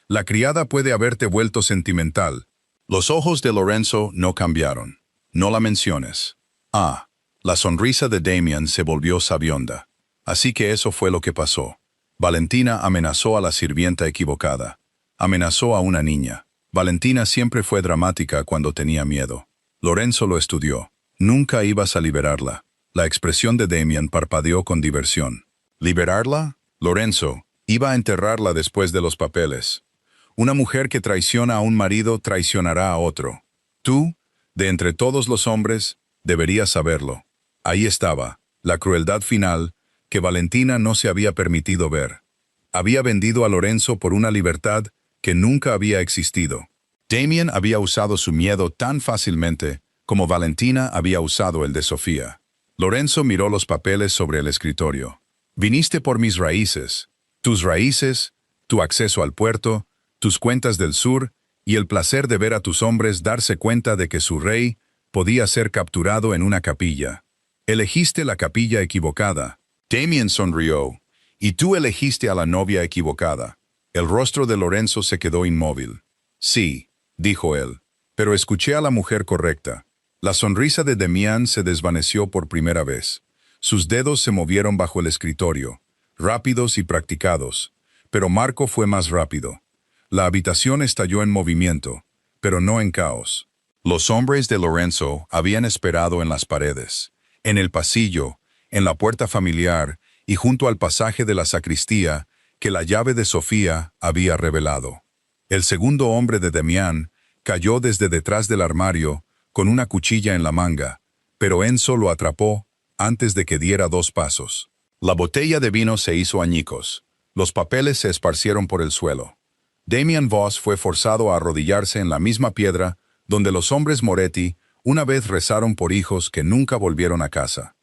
A: La criada puede haberte vuelto sentimental. Los ojos de Lorenzo no cambiaron. No la menciones. Ah, la sonrisa de Damián se volvió sabionda. Así que eso fue lo que pasó. Valentina amenazó a la sirvienta equivocada. Amenazó a una niña. Valentina siempre fue dramática cuando tenía miedo. Lorenzo lo estudió. Nunca ibas a liberarla. La expresión de Damián parpadeó con diversión. ¿Liberarla? Lorenzo, iba a enterrarla después de los papeles. Una mujer que traiciona a un marido traicionará a otro. Tú, de entre todos los hombres, deberías saberlo. Ahí estaba, la crueldad final, que Valentina no se había permitido ver. Había vendido a Lorenzo por una libertad que nunca había existido. Damián había usado su miedo tan fácilmente como Valentina había usado el de Sofía. Lorenzo miró los papeles sobre el escritorio. Viniste por mis raíces, tus raíces, tu acceso al puerto, tus cuentas del sur y el placer de ver a tus hombres darse cuenta de que su rey podía ser capturado en una capilla. Elegiste la capilla equivocada. Damián sonrió. Y tú elegiste a la novia equivocada. El rostro de Lorenzo se quedó inmóvil. Sí, dijo él, pero escuché a la mujer correcta. La sonrisa de Damián se desvaneció por primera vez. Sus dedos se movieron bajo el escritorio, rápidos y practicados, pero Marco fue más rápido. La habitación estalló en movimiento, pero no en caos. Los hombres de Lorenzo habían esperado en las paredes, en el pasillo, en la puerta familiar y junto al pasaje de la sacristía que la llave de Sofía había revelado. El segundo hombre de Damián cayó desde detrás del armario con una cuchilla en la manga, pero Enzo lo atrapó antes de que diera 2 pasos. La botella de vino se hizo añicos. Los papeles se esparcieron por el suelo. Damián Voss fue forzado a arrodillarse en la misma piedra donde los hombres Moretti una vez rezaron por hijos que nunca volvieron a casa.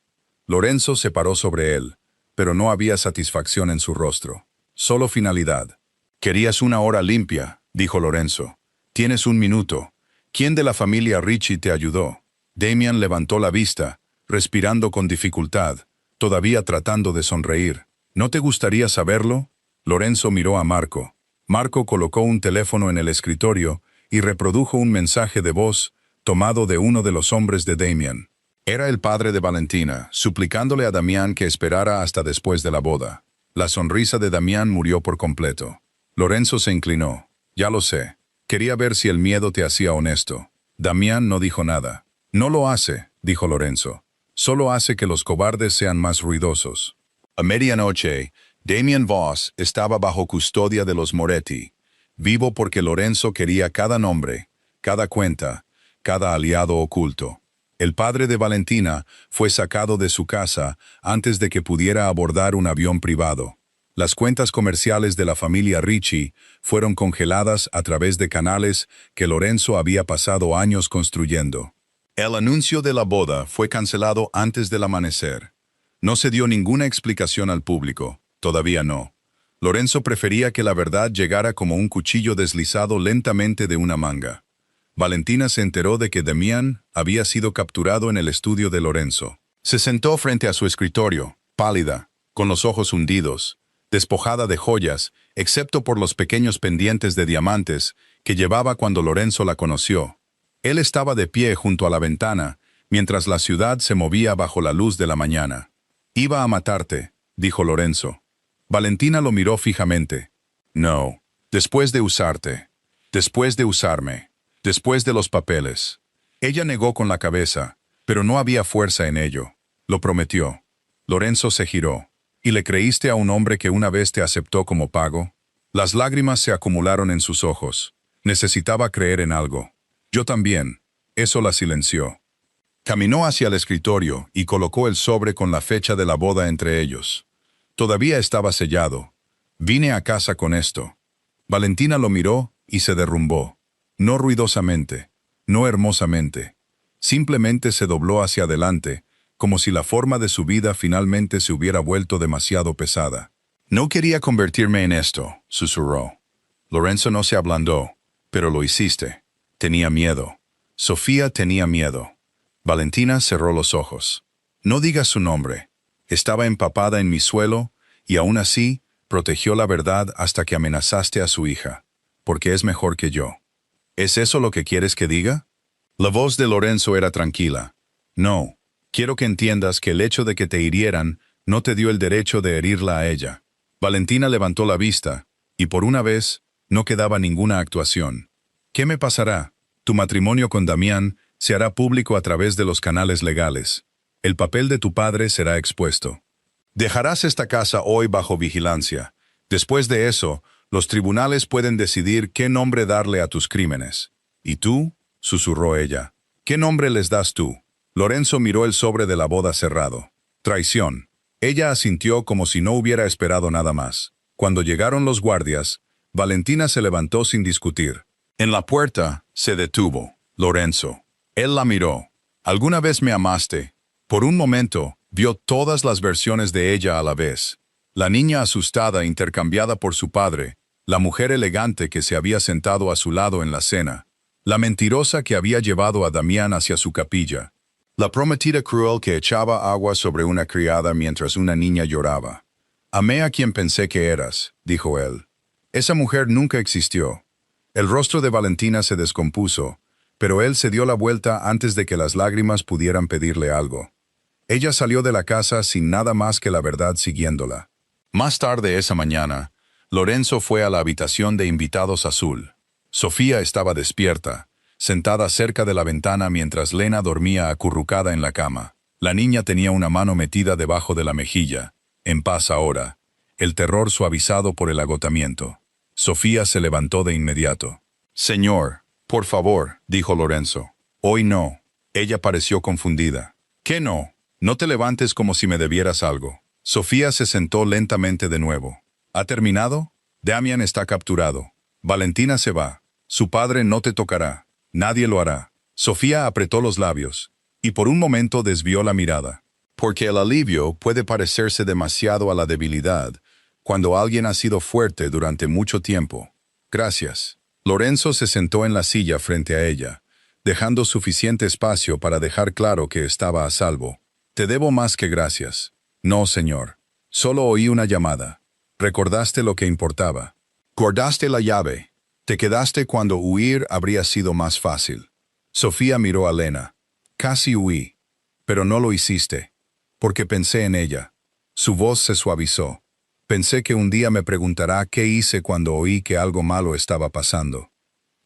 A: Lorenzo se paró sobre él, pero no había satisfacción en su rostro, solo finalidad. «Querías una hora limpia», dijo Lorenzo. «Tienes 1 minuto. ¿Quién de la familia Ricci te ayudó?» Damián levantó la vista, respirando con dificultad, todavía tratando de sonreír. «¿No te gustaría saberlo?» Lorenzo miró a Marco. Marco colocó un teléfono en el escritorio y reprodujo un mensaje de voz tomado de uno de los hombres de Damián. Era el padre de Valentina, suplicándole a Damián que esperara hasta después de la boda. La sonrisa de Damián murió por completo. Lorenzo se inclinó. «Ya lo sé. Quería ver si el miedo te hacía honesto». Damián no dijo nada. «No lo hace», dijo Lorenzo. «Solo hace que los cobardes sean más ruidosos». A medianoche, Damián Voss estaba bajo custodia de los Moretti, vivo porque Lorenzo quería cada nombre, cada cuenta, cada aliado oculto. El padre de Valentina fue sacado de su casa antes de que pudiera abordar un avión privado. Las cuentas comerciales de la familia Ricci fueron congeladas a través de canales que Lorenzo había pasado años construyendo. El anuncio de la boda fue cancelado antes del amanecer. No se dio ninguna explicación al público, todavía no. Lorenzo prefería que la verdad llegara como un cuchillo deslizado lentamente de una manga. Valentina se enteró de que Damián había sido capturado en el estudio de Lorenzo. Se sentó frente a su escritorio, pálida, con los ojos hundidos, despojada de joyas, excepto por los pequeños pendientes de diamantes que llevaba cuando Lorenzo la conoció. Él estaba de pie junto a la ventana, mientras la ciudad se movía bajo la luz de la mañana. «Iba a matarte», dijo Lorenzo. Valentina lo miró fijamente. «No, después de usarte, después de usarme, después de los papeles». Ella negó con la cabeza, pero no había fuerza en ello. Lo prometió. Lorenzo se giró. «¿Y le creíste a un hombre que una vez te aceptó como pago?» Las lágrimas se acumularon en sus ojos. Necesitaba creer en algo. Yo también. Eso la silenció. Caminó hacia el escritorio y colocó el sobre con la fecha de la boda entre ellos. Todavía estaba sellado. Vine a casa con esto. Valentina lo miró y se derrumbó. No ruidosamente, no hermosamente. Simplemente se dobló hacia adelante, como si la forma de su vida finalmente se hubiera vuelto demasiado pesada. No quería convertirme en esto, susurró. Lorenzo no se ablandó, pero lo hiciste. Tenía miedo. Sofía tenía miedo. Valentina cerró los ojos. No digas su nombre. Estaba empapada en mi suelo, y aún así, protegió la verdad hasta que amenazaste a su hija, porque es mejor que yo. ¿Es eso lo que quieres que diga? La voz de Lorenzo era tranquila. No, quiero que entiendas que el hecho de que te hirieran no te dio el derecho de herirla a ella. Valentina levantó la vista, y por una vez, no quedaba ninguna actuación. ¿Qué me pasará? Tu matrimonio con Damián se hará público a través de los canales legales. El papel de tu padre será expuesto. Dejarás esta casa hoy bajo vigilancia. Después de eso, los tribunales pueden decidir qué nombre darle a tus crímenes. ¿Y tú? Susurró ella. ¿Qué nombre les das tú? Lorenzo miró el sobre de la boda cerrado. Traición. Ella asintió como si no hubiera esperado nada más. Cuando llegaron los guardias, Valentina se levantó sin discutir. En la puerta, se detuvo. Lorenzo. Él la miró. ¿Alguna vez me amaste? Por un momento, vio todas las versiones de ella a la vez. La niña asustada intercambiada por su padre, la mujer elegante que se había sentado a su lado en la cena, la mentirosa que había llevado a Damián hacia su capilla, la prometida cruel que echaba agua sobre una criada mientras una niña lloraba. Amé a quien pensé que eras, dijo él. Esa mujer nunca existió. El rostro de Valentina se descompuso, pero él se dio la vuelta antes de que las lágrimas pudieran pedirle algo. Ella salió de la casa sin nada más que la verdad siguiéndola. Más tarde esa mañana, Lorenzo fue a la habitación de invitados azul. Sofía estaba despierta, sentada cerca de la ventana mientras Lena dormía acurrucada en la cama. La niña tenía una mano metida debajo de la mejilla, en paz ahora, el terror suavizado por el agotamiento. Sofía se levantó de inmediato. «Señor, por favor», dijo Lorenzo. «Hoy no». Ella pareció confundida. «¿Qué no? No te levantes como si me debieras algo». Sofía se sentó lentamente de nuevo. ¿Ha terminado? Damián está capturado. Valentina se va. Su padre no te tocará. Nadie lo hará. Sofía apretó los labios, y por un momento desvió la mirada. Porque el alivio puede parecerse demasiado a la debilidad cuando alguien ha sido fuerte durante mucho tiempo. Gracias. Lorenzo se sentó en la silla frente a ella, dejando suficiente espacio para dejar claro que estaba a salvo. Te debo más que gracias. No, señor. Solo oí una llamada. Recordaste lo que importaba. Guardaste la llave. Te quedaste cuando huir habría sido más fácil. Sofía miró a Lena. Casi huí. Pero no lo hiciste. Porque pensé en ella. Su voz se suavizó. Pensé que un día me preguntará qué hice cuando oí que algo malo estaba pasando.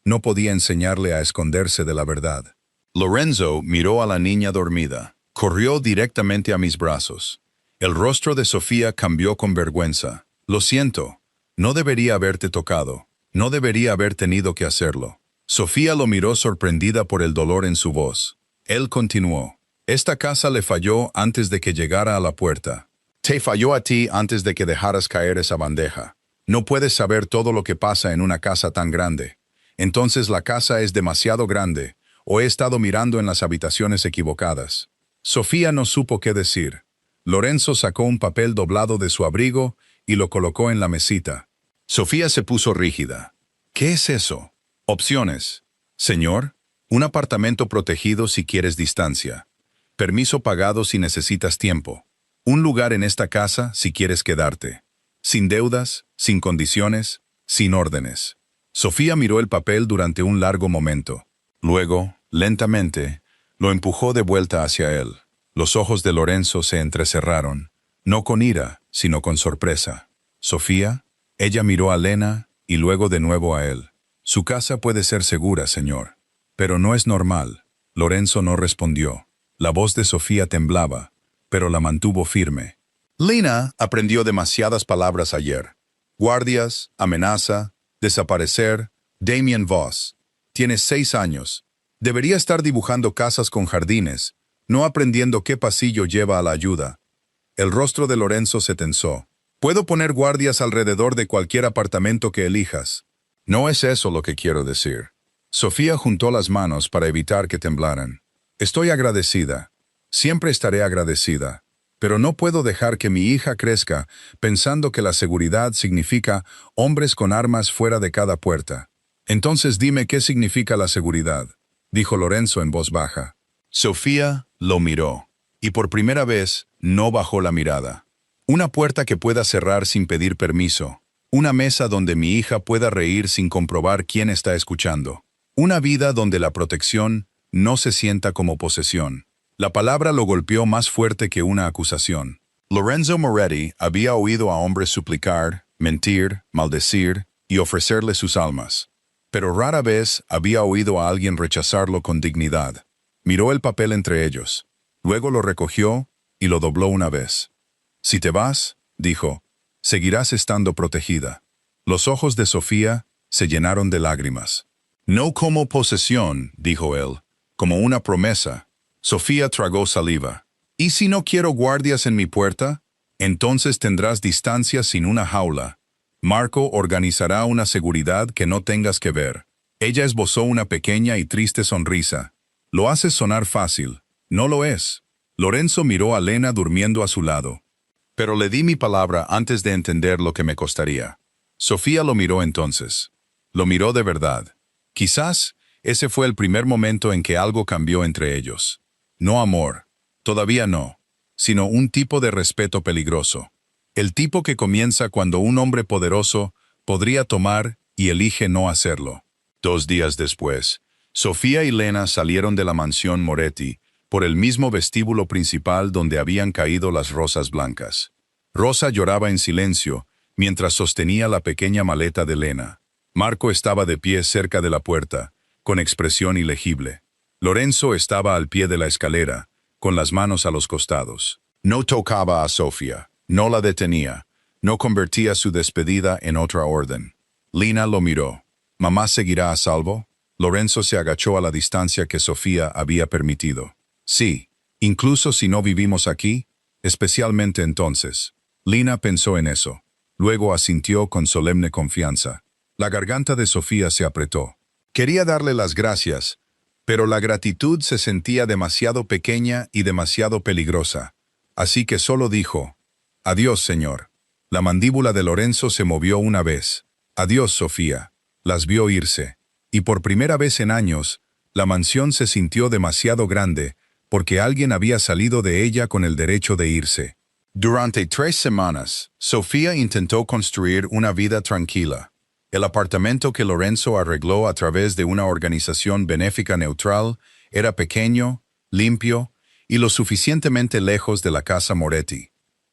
A: No podía enseñarle a esconderse de la verdad. Lorenzo miró a la niña dormida. Corrió directamente a mis brazos. El rostro de Sofía cambió con vergüenza. Lo siento. No debería haberte tocado. No debería haber tenido que hacerlo. Sofía lo miró sorprendida por el dolor en su voz. Él continuó. Esta casa le falló antes de que llegara a la puerta. Te falló a ti antes de que dejaras caer esa bandeja. No puedes saber todo lo que pasa en una casa tan grande. Entonces la casa es demasiado grande, o he estado mirando en las habitaciones equivocadas. Sofía no supo qué decir. Lorenzo sacó un papel doblado de su abrigo y lo colocó en la mesita. Sofía se puso rígida. ¿Qué es eso? Opciones. Señor, un apartamento protegido si quieres distancia. Permiso pagado si necesitas tiempo. Un lugar en esta casa si quieres quedarte. Sin deudas, sin condiciones, sin órdenes. Sofía miró el papel durante un largo momento. Luego, lentamente, lo empujó de vuelta hacia él. Los ojos de Lorenzo se entrecerraron, no con ira, sino con sorpresa. «Sofía», ella miró a Lena y luego de nuevo a él. «Su casa puede ser segura, señor. Pero no es normal». Lorenzo no respondió. La voz de Sofía temblaba, pero la mantuvo firme. «Lena aprendió demasiadas palabras ayer. Guardias, amenaza, desaparecer, Damien Voss. Tienes 6 años. Debería estar dibujando casas con jardines, no aprendiendo qué pasillo lleva a la ayuda. El rostro de Lorenzo se tensó. Puedo poner guardias alrededor de cualquier apartamento que elijas. No es eso lo que quiero decir. Sofía juntó las manos para evitar que temblaran. Estoy agradecida. Siempre estaré agradecida. Pero no puedo dejar que mi hija crezca pensando que la seguridad significa hombres con armas fuera de cada puerta. Entonces dime qué significa la seguridad, dijo Lorenzo en voz baja. Sofía lo miró, y por primera vez no bajó la mirada. Una puerta que pueda cerrar sin pedir permiso. Una mesa donde mi hija pueda reír sin comprobar quién está escuchando. Una vida donde la protección no se sienta como posesión. La palabra lo golpeó más fuerte que una acusación. Lorenzo Moretti había oído a hombres suplicar, mentir, maldecir y ofrecerle sus almas. Pero rara vez había oído a alguien rechazarlo con dignidad. Miró el papel entre ellos. Luego lo recogió y lo dobló una vez. Si te vas, dijo, seguirás estando protegida. Los ojos de Sofía se llenaron de lágrimas. No como posesión, dijo él, como una promesa. Sofía tragó saliva. ¿Y si no quiero guardias en mi puerta? Entonces tendrás distancia sin una jaula. Marco organizará una seguridad que no tengas que ver. Ella esbozó una pequeña y triste sonrisa. Lo haces sonar fácil. No lo es. Lorenzo miró a Lena durmiendo a su lado. Pero le di mi palabra antes de entender lo que me costaría. Sofía lo miró entonces. Lo miró de verdad. Quizás ese fue el primer momento en que algo cambió entre ellos. No amor, todavía no, sino un tipo de respeto peligroso. El tipo que comienza cuando un hombre poderoso podría tomar y elige no hacerlo. 2 días después, Sofía y Lena salieron de la mansión Moretti por el mismo vestíbulo principal donde habían caído las rosas blancas. Rosa lloraba en silencio mientras sostenía la pequeña maleta de Lena. Marco estaba de pie cerca de la puerta, con expresión ilegible. Lorenzo estaba al pie de la escalera, con las manos a los costados. No tocaba a Sofía, no la detenía, no convertía su despedida en otra orden. Lina lo miró. ¿Mamá seguirá a salvo? Lorenzo se agachó a la distancia que Sofía había permitido. Sí, incluso si no vivimos aquí, especialmente entonces. Lina pensó en eso. Luego asintió con solemne confianza. La garganta de Sofía se apretó. Quería darle las gracias, pero la gratitud se sentía demasiado pequeña y demasiado peligrosa. Así que solo dijo, «Adiós, señor». La mandíbula de Lorenzo se movió una vez. «Adiós, Sofía». Las vio irse. Y por primera vez en años, la mansión se sintió demasiado grande, porque alguien había salido de ella con el derecho de irse. Durante 3 semanas, Sofía intentó construir una vida tranquila. El apartamento que Lorenzo arregló a través de una organización benéfica neutral era pequeño, limpio y lo suficientemente lejos de la casa Moretti.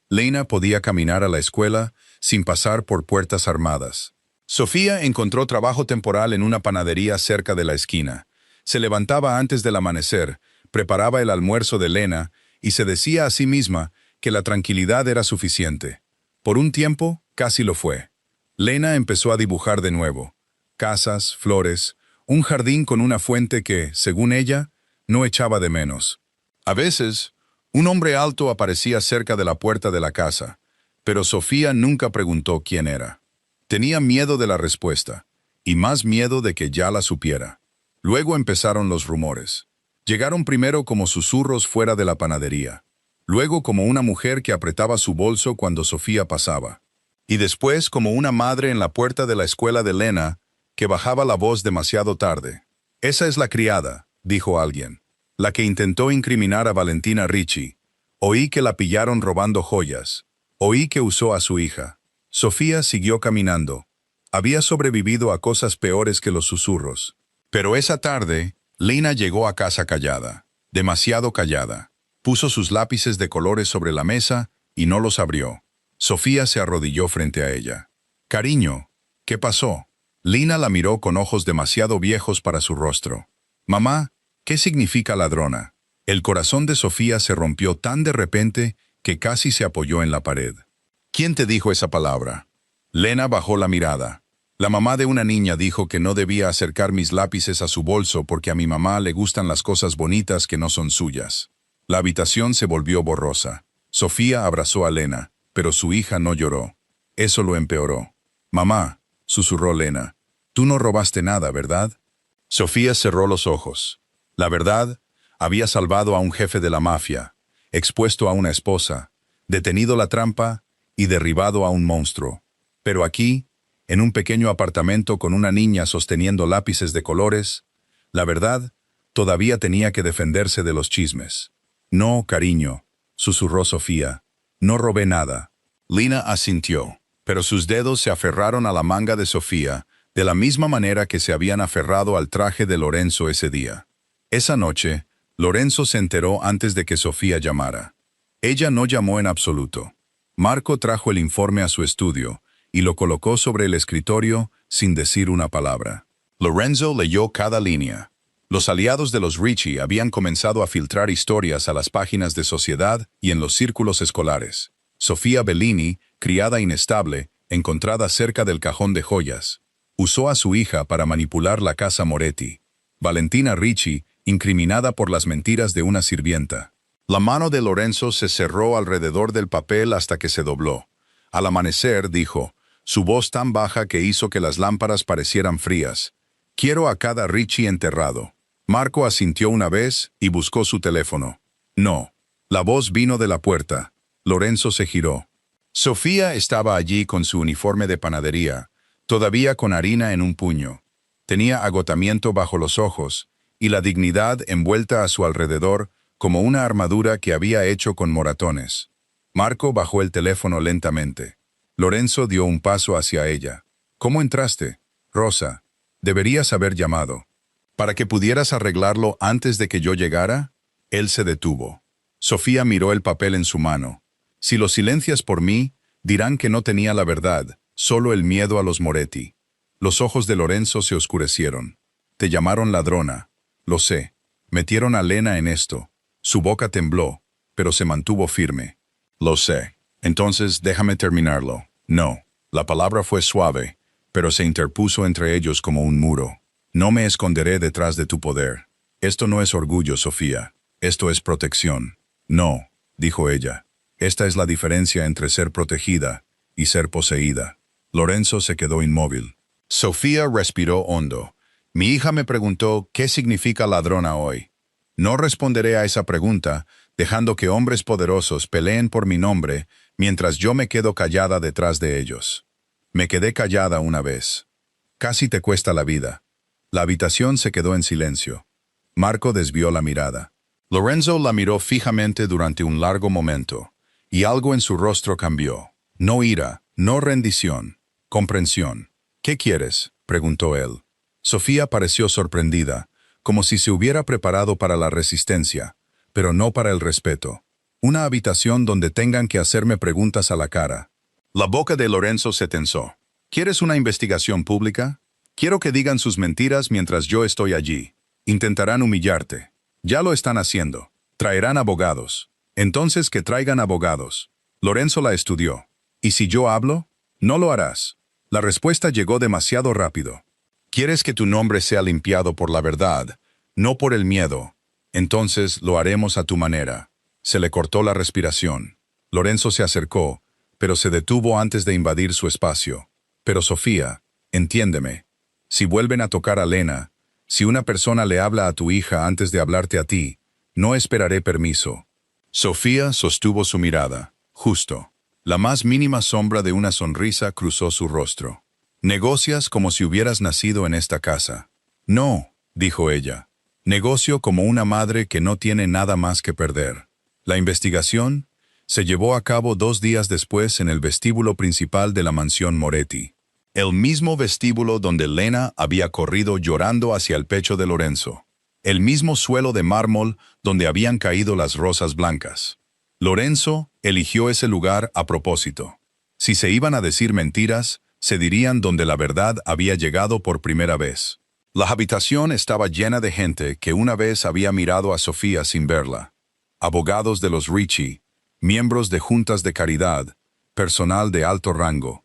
A: Lena podía caminar a la escuela sin pasar por puertas armadas. Sofía encontró trabajo temporal en una panadería cerca de la esquina. Se levantaba antes del amanecer, preparaba el almuerzo de Lena y se decía a sí misma que la tranquilidad era suficiente. Por un tiempo, casi lo fue. Lena empezó a dibujar de nuevo. Casas, flores, un jardín con una fuente que, según ella, no echaba de menos. A veces, un hombre alto aparecía cerca de la puerta de la casa, pero Sofía nunca preguntó quién era. Tenía miedo de la respuesta, y más miedo de que ya la supiera. Luego empezaron los rumores. Llegaron primero como susurros fuera de la panadería, luego como una mujer que apretaba su bolso cuando Sofía pasaba, y después como una madre en la puerta de la escuela de Lena que bajaba la voz demasiado tarde. «Esa es la criada», dijo alguien, «la que intentó incriminar a Valentina Ricci. Oí que la pillaron robando joyas. Oí que usó a su hija». Sofía siguió caminando. Había sobrevivido a cosas peores que los susurros. Pero esa tarde, Lena llegó a casa callada, demasiado callada. Puso sus lápices de colores sobre la mesa y no los abrió. Sofía se arrodilló frente a ella. «Cariño, ¿qué pasó?» Lena la miró con ojos demasiado viejos para su rostro. «Mamá, ¿qué significa ladrona?» El corazón de Sofía se rompió tan de repente que casi se apoyó en la pared. «¿Quién te dijo esa palabra?» Lena bajó la mirada. La mamá de una niña dijo que no debía acercar mis lápices a su bolso porque a mi mamá le gustan las cosas bonitas que no son suyas. La habitación se volvió borrosa. Sofía abrazó a Lena, pero su hija no lloró. Eso lo empeoró. «Mamá», susurró Lena, «tú no robaste nada, ¿verdad?» Sofía cerró los ojos. La verdad, había salvado a un jefe de la mafia, expuesto a una esposa, detenido la trampa y derribado a un monstruo. Pero aquí, en un pequeño apartamento con una niña sosteniendo lápices de colores, la verdad todavía tenía que defenderse de los chismes. «No, cariño», susurró Sofía, «no robé nada». Lena asintió, pero sus dedos se aferraron a la manga de Sofía, de la misma manera que se habían aferrado al traje de Lorenzo ese día. Esa noche, Lorenzo se enteró antes de que Sofía llamara. Ella no llamó en absoluto. Marco trajo el informe a su estudio y lo colocó sobre el escritorio sin decir una palabra. Lorenzo leyó cada línea. Los aliados de los Ricci habían comenzado a filtrar historias a las páginas de sociedad y en los círculos escolares. Sofía Bellini, criada inestable, encontrada cerca del cajón de joyas. Usó a su hija para manipular la casa Moretti. Valentina Ricci, incriminada por las mentiras de una sirvienta. La mano de Lorenzo se cerró alrededor del papel hasta que se dobló. Al amanecer, dijo, su voz tan baja que hizo que las lámparas parecieran frías. «Quiero a cada Ricci enterrado». Marco asintió una vez y buscó su teléfono. No. La voz vino de la puerta. Lorenzo se giró. Sofía estaba allí con su uniforme de panadería, todavía con harina en un puño. Tenía agotamiento bajo los ojos y la dignidad envuelta a su alrededor como una armadura que había hecho con moratones. Marco bajó el teléfono lentamente. Lorenzo dio un paso hacia ella. «¿Cómo entraste? Rosa, deberías haber llamado. ¿Para que pudieras arreglarlo antes de que yo llegara?» Él se detuvo. Sofía miró el papel en su mano. «Si lo silencias por mí, dirán que no tenía la verdad, solo el miedo a los Moretti». Los ojos de Lorenzo se oscurecieron. «Te llamaron ladrona. Lo sé. Metieron a Lena en esto». Su boca tembló, pero se mantuvo firme. «Lo sé. Entonces déjame terminarlo». «No». La palabra fue suave, pero se interpuso entre ellos como un muro. «No me esconderé detrás de tu poder. Esto no es orgullo, Sofía. Esto es protección». «No», dijo ella. «Esta es la diferencia entre ser protegida y ser poseída». Lorenzo se quedó inmóvil. Sofía respiró hondo. «Mi hija me preguntó qué significa ladrona hoy. No responderé a esa pregunta, dejando que hombres poderosos peleen por mi nombre mientras yo me quedo callada detrás de ellos. Me quedé callada una vez. Casi te cuesta la vida». La habitación se quedó en silencio. Marco desvió la mirada. Lorenzo la miró fijamente durante un largo momento, y algo en su rostro cambió. No ira, no rendición, comprensión. «¿Qué quieres?», preguntó él. Sofía pareció sorprendida, como si se hubiera preparado para la resistencia, pero no para el respeto. «Una habitación donde tengan que hacerme preguntas a la cara». La boca de Lorenzo se tensó. «¿Quieres una investigación pública? Quiero que digan sus mentiras mientras yo estoy allí. Intentarán humillarte. Ya lo están haciendo. Traerán abogados. Entonces que traigan abogados». Lorenzo la estudió. «¿Y si yo hablo? No lo harás». La respuesta llegó demasiado rápido. «Quieres que tu nombre sea limpiado por la verdad, no por el miedo. Entonces lo haremos a tu manera». Se le cortó la respiración. Lorenzo se acercó, pero se detuvo antes de invadir su espacio. «Pero Sofía, entiéndeme. Si vuelven a tocar a Lena, si una persona le habla a tu hija antes de hablarte a ti, no esperaré permiso». Sofía sostuvo su mirada. Justo. La más mínima sombra de una sonrisa cruzó su rostro. «Negocias como si hubieras nacido en esta casa». «No», dijo ella. «Negocio como una madre que no tiene nada más que perder». La investigación se llevó a cabo 2 días después en el vestíbulo principal de la mansión Moretti. El mismo vestíbulo donde Lena había corrido llorando hacia el pecho de Lorenzo. El mismo suelo de mármol donde habían caído las rosas blancas. Lorenzo eligió ese lugar a propósito. Si se iban a decir mentiras, se dirían donde la verdad había llegado por primera vez. La habitación estaba llena de gente que una vez había mirado a Sofía sin verla. Abogados de los Ricci, miembros de juntas de caridad, personal de alto rango.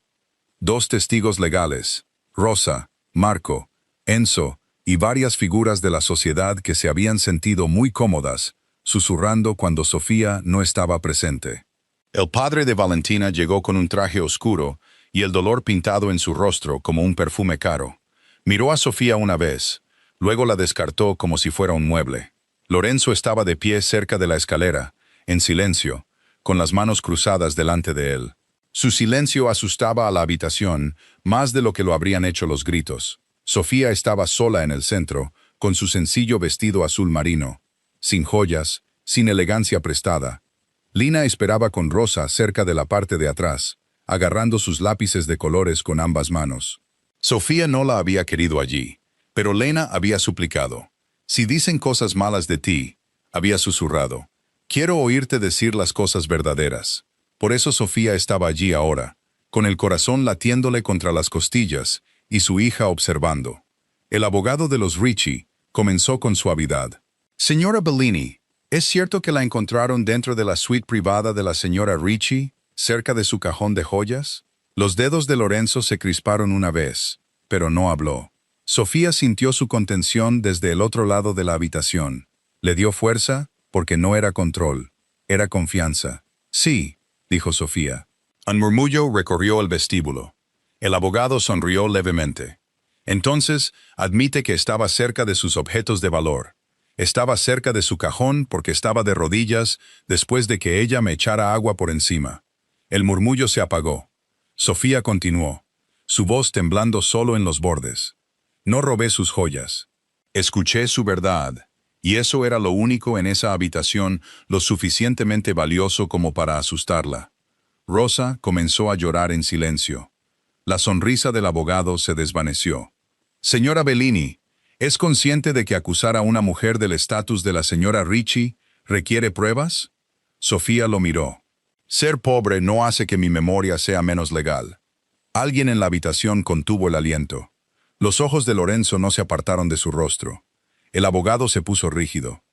A: 2 testigos legales, Rosa, Marco, Enzo y varias figuras de la sociedad que se habían sentido muy cómodas, susurrando cuando Sofía no estaba presente. El padre de Valentina llegó con un traje oscuro y el dolor pintado en su rostro como un perfume caro. Miró a Sofía una vez, luego la descartó como si fuera un mueble. Lorenzo estaba de pie cerca de la escalera, en silencio, con las manos cruzadas delante de él. Su silencio asustaba a la habitación más de lo que lo habrían hecho los gritos. Sofía estaba sola en el centro, con su sencillo vestido azul marino, sin joyas, sin elegancia prestada. Lina esperaba con Rosa cerca de la parte de atrás, agarrando sus lápices de colores con ambas manos. Sofía no la había querido allí, pero Lena había suplicado. Si dicen cosas malas de ti, había susurrado, quiero oírte decir las cosas verdaderas. Por eso Sofía estaba allí ahora, con el corazón latiéndole contra las costillas y su hija observando. El abogado de los Ricci comenzó con suavidad. Señora Bellini, ¿es cierto que la encontraron dentro de la suite privada de la señora Ricci, cerca de su cajón de joyas? Los dedos de Lorenzo se crisparon una vez, pero no habló. Sofía sintió su contención desde el otro lado de la habitación. Le dio fuerza porque no era control, era confianza. Sí, dijo Sofía. Un murmullo recorrió el vestíbulo. El abogado sonrió levemente. Entonces, admite que estaba cerca de sus objetos de valor. Estaba cerca de su cajón porque estaba de rodillas después de que ella me echara agua por encima. El murmullo se apagó. Sofía continuó, su voz temblando solo en los bordes. No robé sus joyas. Escuché su verdad, y eso era lo único en esa habitación lo suficientemente valioso como para asustarla. Rosa comenzó a llorar en silencio. La sonrisa del abogado se desvaneció. Señora Bellini, ¿es consciente de que acusar a una mujer del estatus de la señora Ricci requiere pruebas? Sofía lo miró. Ser pobre no hace que mi memoria sea menos legal. Alguien en la habitación contuvo el aliento. Los ojos de Lorenzo no se apartaron de su rostro. El abogado se puso rígido.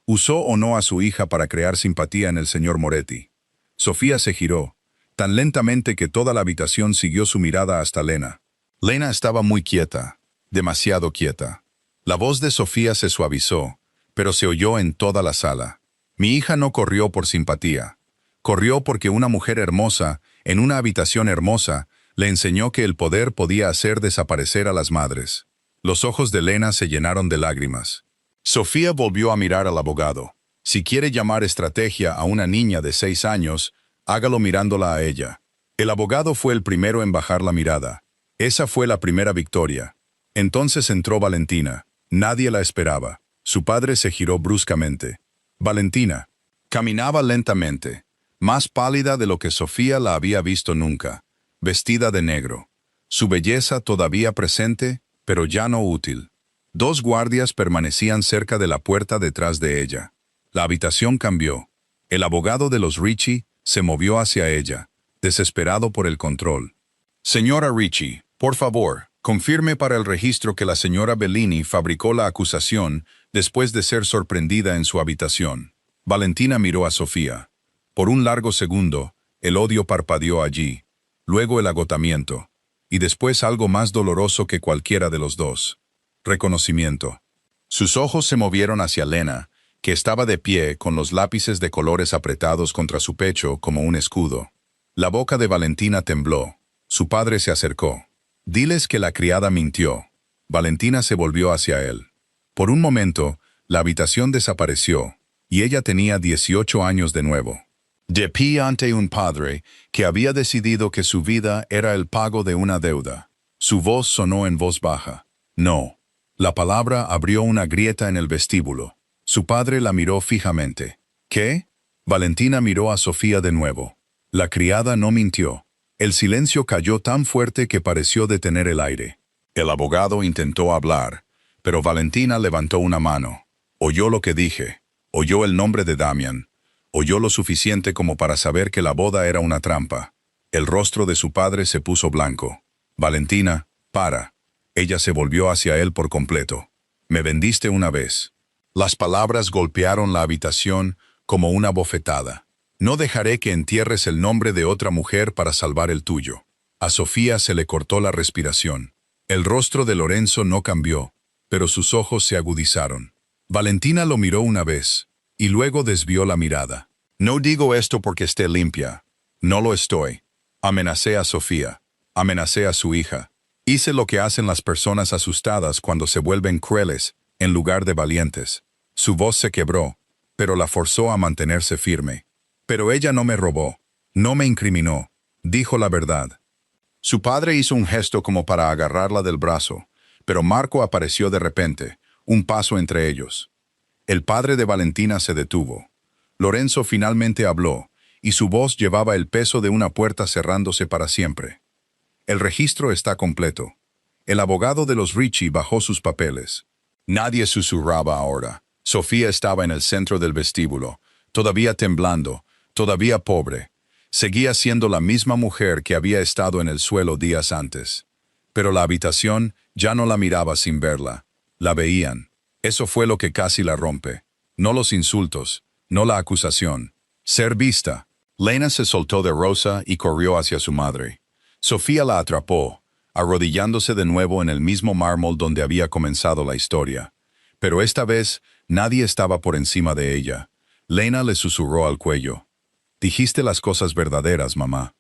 A: ¿Usó o no a su hija para crear simpatía en el señor Moretti? Sofía se giró, tan lentamente que toda la habitación siguió su mirada hasta Lena. Lena estaba muy quieta, demasiado quieta. La voz de Sofía se suavizó, pero se oyó en toda la sala. Mi hija no corrió por simpatía. Corrió porque una mujer hermosa, en una habitación hermosa, le enseñó que el poder podía hacer desaparecer a las madres. Los ojos de Lena se llenaron de lágrimas. Sofía volvió a mirar al abogado. Si quiere llamar estrategia a una niña de 6 años, hágalo mirándola a ella. El abogado fue el primero en bajar la mirada. Esa fue la primera victoria. Entonces entró Valentina. Nadie la esperaba. Su padre se giró bruscamente. Valentina. Caminaba lentamente, más pálida de lo que Sofía la había visto nunca, vestida de negro. Su belleza todavía presente, pero ya no útil. 2 guardias permanecían cerca de la puerta detrás de ella. La habitación cambió. El abogado de los Ricci se movió hacia ella, desesperado por el control. Señora Ricci, por favor, confirme para el registro que la señora Bellini fabricó la acusación después de ser sorprendida en su habitación. Valentina miró a Sofía. Por un largo segundo, el odio parpadeó allí, luego el agotamiento, y después algo más doloroso que cualquiera de los dos. Reconocimiento. Sus ojos se movieron hacia Lena, que estaba de pie con los lápices de colores apretados contra su pecho como un escudo. La boca de Valentina tembló. Su padre se acercó. Diles que la criada mintió. Valentina se volvió hacia él. Por un momento, la habitación desapareció, y ella tenía 18 años de nuevo. De pie ante un padre que había decidido que su vida era el pago de una deuda. Su voz sonó en voz baja. No. La palabra abrió una grieta en el vestíbulo. Su padre la miró fijamente. ¿Qué? Valentina miró a Sofía de nuevo. La criada no mintió. El silencio cayó tan fuerte que pareció detener el aire. El abogado intentó hablar, pero Valentina levantó una mano. Oyó lo que dije. Oyó el nombre de Damian. Oyó lo suficiente como para saber que la boda era una trampa. El rostro de su padre se puso blanco. Valentina, para. Ella se volvió hacia él por completo. Me vendiste una vez. Las palabras golpearon la habitación como una bofetada. No dejaré que entierres el nombre de otra mujer para salvar el tuyo. A Sofía se le cortó la respiración. El rostro de Lorenzo no cambió, pero sus ojos se agudizaron. Valentina lo miró una vez, y luego desvió la mirada. No digo esto porque esté limpia. No lo estoy. Amenacé a Sofía. Amenacé a su hija. Hice lo que hacen las personas asustadas cuando se vuelven crueles, en lugar de valientes. Su voz se quebró, pero la forzó a mantenerse firme. Pero ella no me robó, no me incriminó, dijo la verdad. Su padre hizo un gesto como para agarrarla del brazo, pero Marco apareció de repente, un paso entre ellos. El padre de Valentina se detuvo. Lorenzo finalmente habló, y su voz llevaba el peso de una puerta cerrándose para siempre. El registro está completo. El abogado de los Ricci bajó sus papeles. Nadie susurraba ahora. Sofía estaba en el centro del vestíbulo, todavía temblando, todavía pobre. Seguía siendo la misma mujer que había estado en el suelo días antes. Pero la habitación ya no la miraba sin verla. La veían. Eso fue lo que casi la rompe. No los insultos, no la acusación. Ser vista. Lena se soltó de Rosa y corrió hacia su madre. Sofía la atrapó, arrodillándose de nuevo en el mismo mármol donde había comenzado la historia. Pero esta vez nadie estaba por encima de ella. Lena le susurró al cuello. «Dijiste las cosas verdaderas, mamá».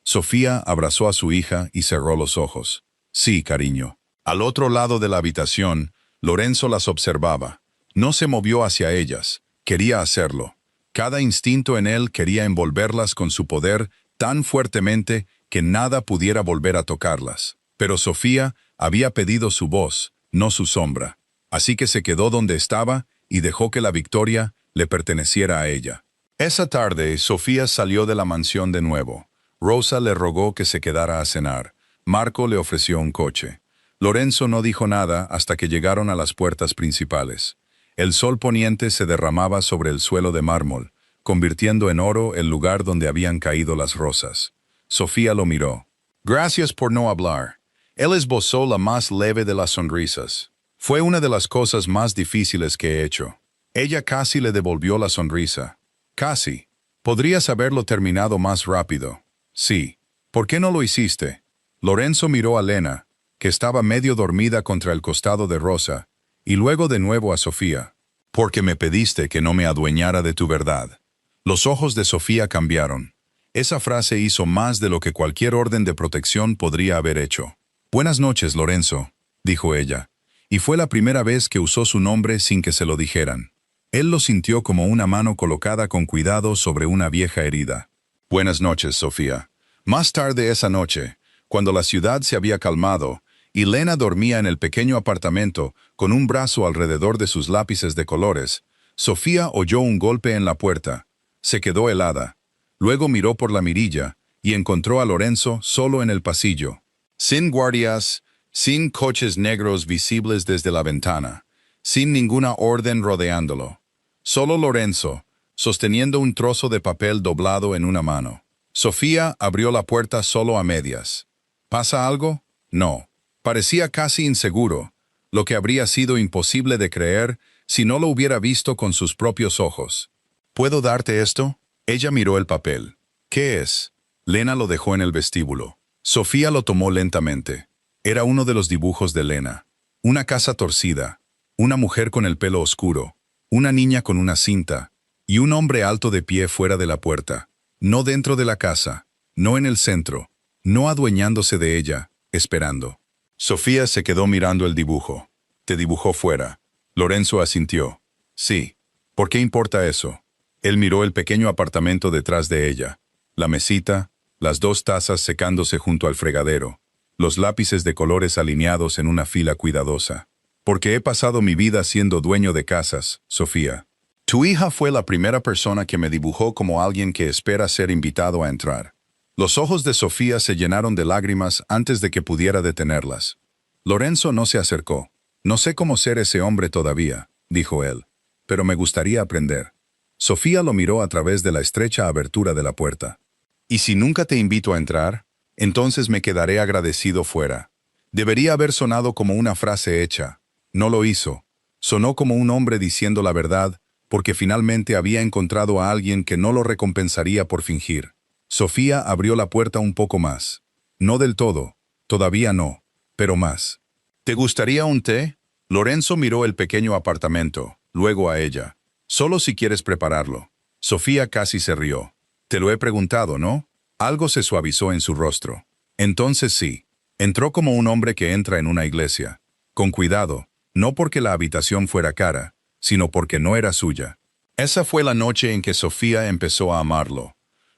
A: Sofía abrazó a su hija y cerró los ojos. «Sí, cariño». Al otro lado de la habitación, Lorenzo las observaba. No se movió hacia ellas. Quería hacerlo. Cada instinto en él quería envolverlas con su poder tan fuertemente que nada pudiera volver a tocarlas. Pero Sofía había pedido su voz, no su sombra. Así que se quedó donde estaba y dejó que la victoria le perteneciera a ella. Esa tarde, Sofía salió de la mansión de nuevo. Rosa le rogó que se quedara a cenar. Marco le ofreció un coche. Lorenzo no dijo nada hasta que llegaron a las puertas principales. El sol poniente se derramaba sobre el suelo de mármol, convirtiendo en oro el lugar donde habían caído las rosas. Sofía lo miró. «Gracias por no hablar». Él esbozó la más leve de las sonrisas. «Fue una de las cosas más difíciles que he hecho». Ella casi le devolvió la sonrisa. «Casi. Podrías haberlo terminado más rápido». «Sí. ¿Por qué no lo hiciste?» Lorenzo miró a Lena, que estaba medio dormida contra el costado de Rosa, y luego de nuevo a Sofía. «Porque me pediste que no me adueñara de tu verdad». Los ojos de Sofía cambiaron. Esa frase hizo más de lo que cualquier orden de protección podría haber hecho. «Buenas noches, Lorenzo», dijo ella, y fue la primera vez que usó su nombre sin que se lo dijeran. Él lo sintió como una mano colocada con cuidado sobre una vieja herida. «Buenas noches, Sofía». Más tarde esa noche, cuando la ciudad se había calmado, y Lena dormía en el pequeño apartamento con un brazo alrededor de sus lápices de colores, Sofía oyó un golpe en la puerta. Se quedó helada. Luego miró por la mirilla y encontró a Lorenzo solo en el pasillo. Sin guardias, sin coches negros visibles desde la ventana, sin ninguna orden rodeándolo. Solo Lorenzo, sosteniendo un trozo de papel doblado en una mano. Sofía abrió la puerta solo a medias. ¿Pasa algo? No. Parecía casi inseguro, lo que habría sido imposible de creer si no lo hubiera visto con sus propios ojos. ¿Puedo darte esto? Ella miró el papel. ¿Qué es? Lena lo dejó en el vestíbulo. Sofía lo tomó lentamente. Era uno de los dibujos de Lena. Una casa torcida, una mujer con el pelo oscuro, una niña con una cinta, y un hombre alto de pie fuera de la puerta. No dentro de la casa, no en el centro, no adueñándose de ella, esperando. Sofía se quedó mirando el dibujo. «Te dibujó fuera». Lorenzo asintió. «Sí. ¿Por qué importa eso?» Él miró el pequeño apartamento detrás de ella. La mesita, las 2 tazas secándose junto al fregadero, los lápices de colores alineados en una fila cuidadosa. «Porque he pasado mi vida siendo dueño de casas, Sofía. Tu hija fue la primera persona que me dibujó como alguien que espera ser invitado a entrar». Los ojos de Sofía se llenaron de lágrimas antes de que pudiera detenerlas. Lorenzo no se acercó. «No sé cómo ser ese hombre todavía», dijo él, «pero me gustaría aprender». Sofía lo miró a través de la estrecha abertura de la puerta. «¿Y si nunca te invito a entrar? Entonces me quedaré agradecido fuera». Debería haber sonado como una frase hecha. No lo hizo. Sonó como un hombre diciendo la verdad, porque finalmente había encontrado a alguien que no lo recompensaría por fingir. Sofía abrió la puerta un poco más. No del todo. Todavía no. pero más. ¿Te gustaría un té? Lorenzo miró el pequeño apartamento, luego a ella. Solo si quieres prepararlo. Sofía casi se rió. Te lo he preguntado, ¿no? Algo se suavizó en su rostro. Entonces sí. Entró como un hombre que entra en una iglesia. Con cuidado, no porque la habitación fuera cara, sino porque no era suya. Esa fue la noche en que Sofía empezó a amarlo.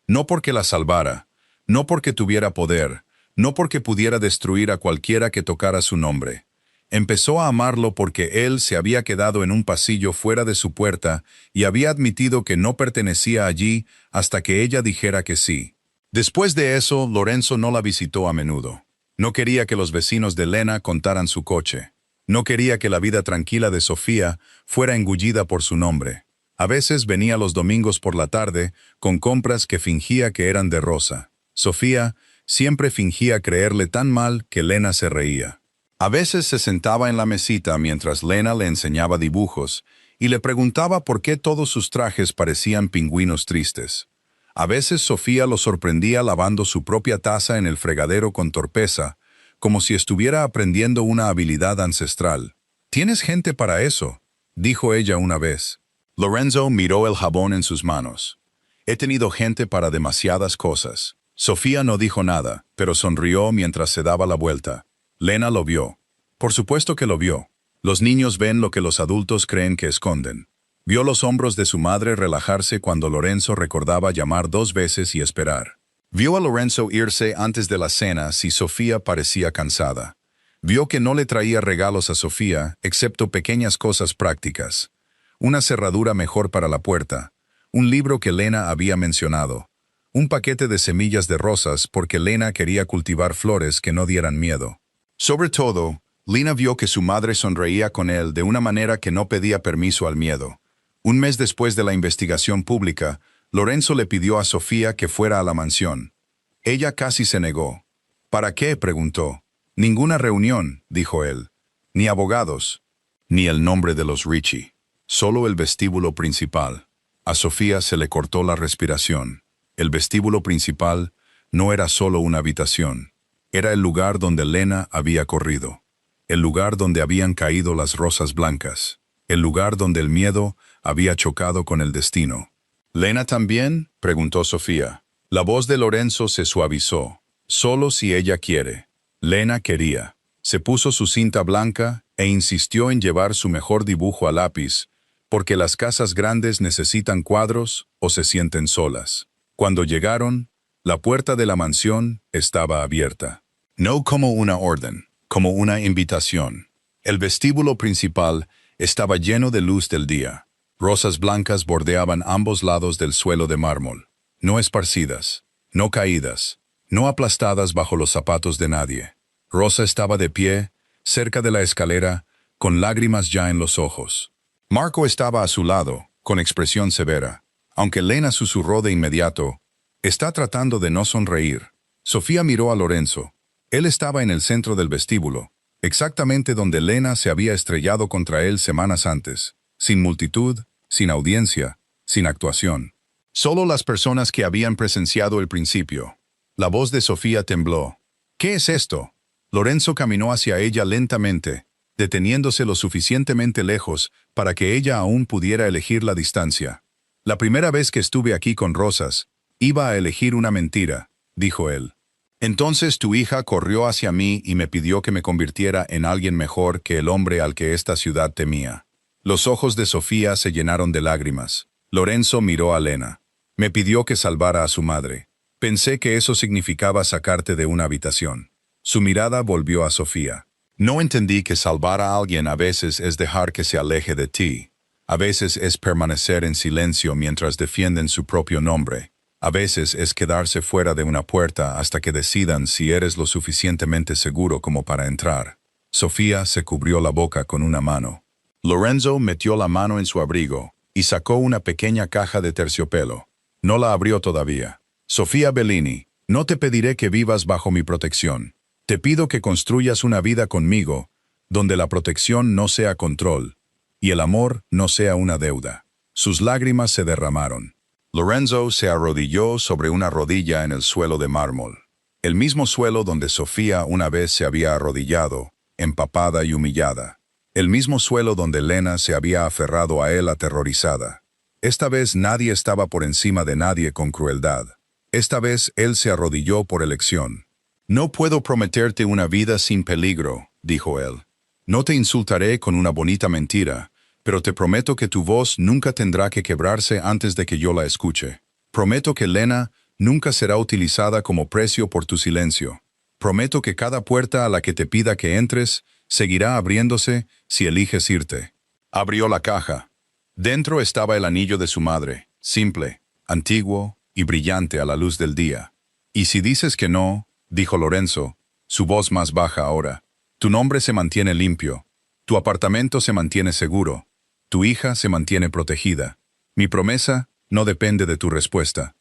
A: No porque la salvara, no porque tuviera poder, no porque pudiera destruir a cualquiera que tocara su nombre. Empezó a amarlo porque él se había quedado en un pasillo fuera de su puerta y había admitido que no pertenecía allí hasta que ella dijera que sí. Después de eso, Lorenzo no la visitó a menudo. No quería que los vecinos de Lena contaran su coche. No quería que la vida tranquila de Sofía fuera engullida por su nombre. A veces venía los domingos por la tarde con compras que fingía que eran de Rosa. Sofía siempre fingía creerle tan mal que Lena se reía. A veces se sentaba en la mesita mientras Lena le enseñaba dibujos y le preguntaba por qué todos sus trajes parecían pingüinos tristes. A veces Sofía lo sorprendía lavando su propia taza en el fregadero con torpeza, como si estuviera aprendiendo una habilidad ancestral. «¿Tienes gente para eso?», dijo ella una vez. Lorenzo miró el jabón en sus manos. «He tenido gente para demasiadas cosas». Sofía no dijo nada, pero sonrió mientras se daba la vuelta. Lena lo vio. Por supuesto que lo vio. Los niños ven lo que los adultos creen que esconden. Vio los hombros de su madre relajarse cuando Lorenzo recordaba llamar 2 veces y esperar. Vio a Lorenzo irse antes de la cena si Sofía parecía cansada. Vio que no le traía regalos a Sofía, excepto pequeñas cosas prácticas. Una cerradura mejor para la puerta, un libro que Lena había mencionado, un paquete de semillas de rosas porque Lena quería cultivar flores que no dieran miedo. Sobre todo, Lena vio que su madre sonreía con él de una manera que no pedía permiso al miedo. Un mes después de la investigación pública, Lorenzo le pidió a Sofía que fuera a la mansión. Ella casi se negó. «¿Para qué?», preguntó. «Ninguna reunión», dijo él. «Ni abogados. Ni el nombre de los Richie. Solo el vestíbulo principal». A Sofía se le cortó la respiración. El vestíbulo principal no era solo una habitación. Era el lugar donde Lena había corrido. El lugar donde habían caído las rosas blancas. El lugar donde el miedo había chocado con el destino. «¿Lena también?», preguntó Sofía. La voz de Lorenzo se suavizó. «Solo si ella quiere». Lena quería. Se puso su cinta blanca e insistió en llevar su mejor dibujo a lápiz, porque las casas grandes necesitan cuadros o se sienten solas. Cuando llegaron, la puerta de la mansión estaba abierta. No como una orden, como una invitación. El vestíbulo principal estaba lleno de luz del día. Rosas blancas bordeaban ambos lados del suelo de mármol, no esparcidas, no caídas, no aplastadas bajo los zapatos de nadie. Rosa estaba de pie, cerca de la escalera, con lágrimas ya en los ojos. Marco estaba a su lado, con expresión severa. Aunque Lena susurró de inmediato, «Está tratando de no sonreír». Sofía miró a Lorenzo. Él estaba en el centro del vestíbulo, exactamente donde Lena se había estrellado contra él semanas antes, sin multitud, sin audiencia, sin actuación. Solo las personas que habían presenciado el principio. La voz de Sofía tembló. «¿Qué es esto?». Lorenzo caminó hacia ella lentamente, deteniéndose lo suficientemente lejos para que ella aún pudiera elegir la distancia. «La primera vez que estuve aquí con Rosas, iba a elegir una mentira», dijo él. «Entonces tu hija corrió hacia mí y me pidió que me convirtiera en alguien mejor que el hombre al que esta ciudad temía». Los ojos de Sofía se llenaron de lágrimas. Lorenzo miró a Lena. «Me pidió que salvara a su madre. Pensé que eso significaba sacarte de una habitación». Su mirada volvió a Sofía. «No entendí que salvar a alguien a veces es dejar que se aleje de ti. A veces es permanecer en silencio mientras defienden su propio nombre. A veces es quedarse fuera de una puerta hasta que decidan si eres lo suficientemente seguro como para entrar». Sofía se cubrió la boca con una mano. Lorenzo metió la mano en su abrigo y sacó una pequeña caja de terciopelo. No la abrió todavía. «Sofía Bellini, no te pediré que vivas bajo mi protección. Te pido que construyas una vida conmigo, donde la protección no sea control, y el amor no sea una deuda». Sus lágrimas se derramaron. Lorenzo se arrodilló sobre una rodilla en el suelo de mármol. El mismo suelo donde Sofía una vez se había arrodillado, empapada y humillada. El mismo suelo donde Lena se había aferrado a él aterrorizada. Esta vez nadie estaba por encima de nadie con crueldad. Esta vez él se arrodilló por elección. «No puedo prometerte una vida sin peligro», dijo él. «No te insultaré con una bonita mentira, pero te prometo que tu voz nunca tendrá que quebrarse antes de que yo la escuche. Prometo que Lena nunca será utilizada como precio por tu silencio. Prometo que cada puerta a la que te pida que entres seguirá abriéndose si eliges irte». Abrió la caja. Dentro estaba el anillo de su madre, simple, antiguo y brillante a la luz del día. «Y si dices que no», dijo Lorenzo, su voz más baja ahora, «tu nombre se mantiene limpio, tu apartamento se mantiene seguro, tu hija se mantiene protegida. Mi promesa no depende de tu respuesta».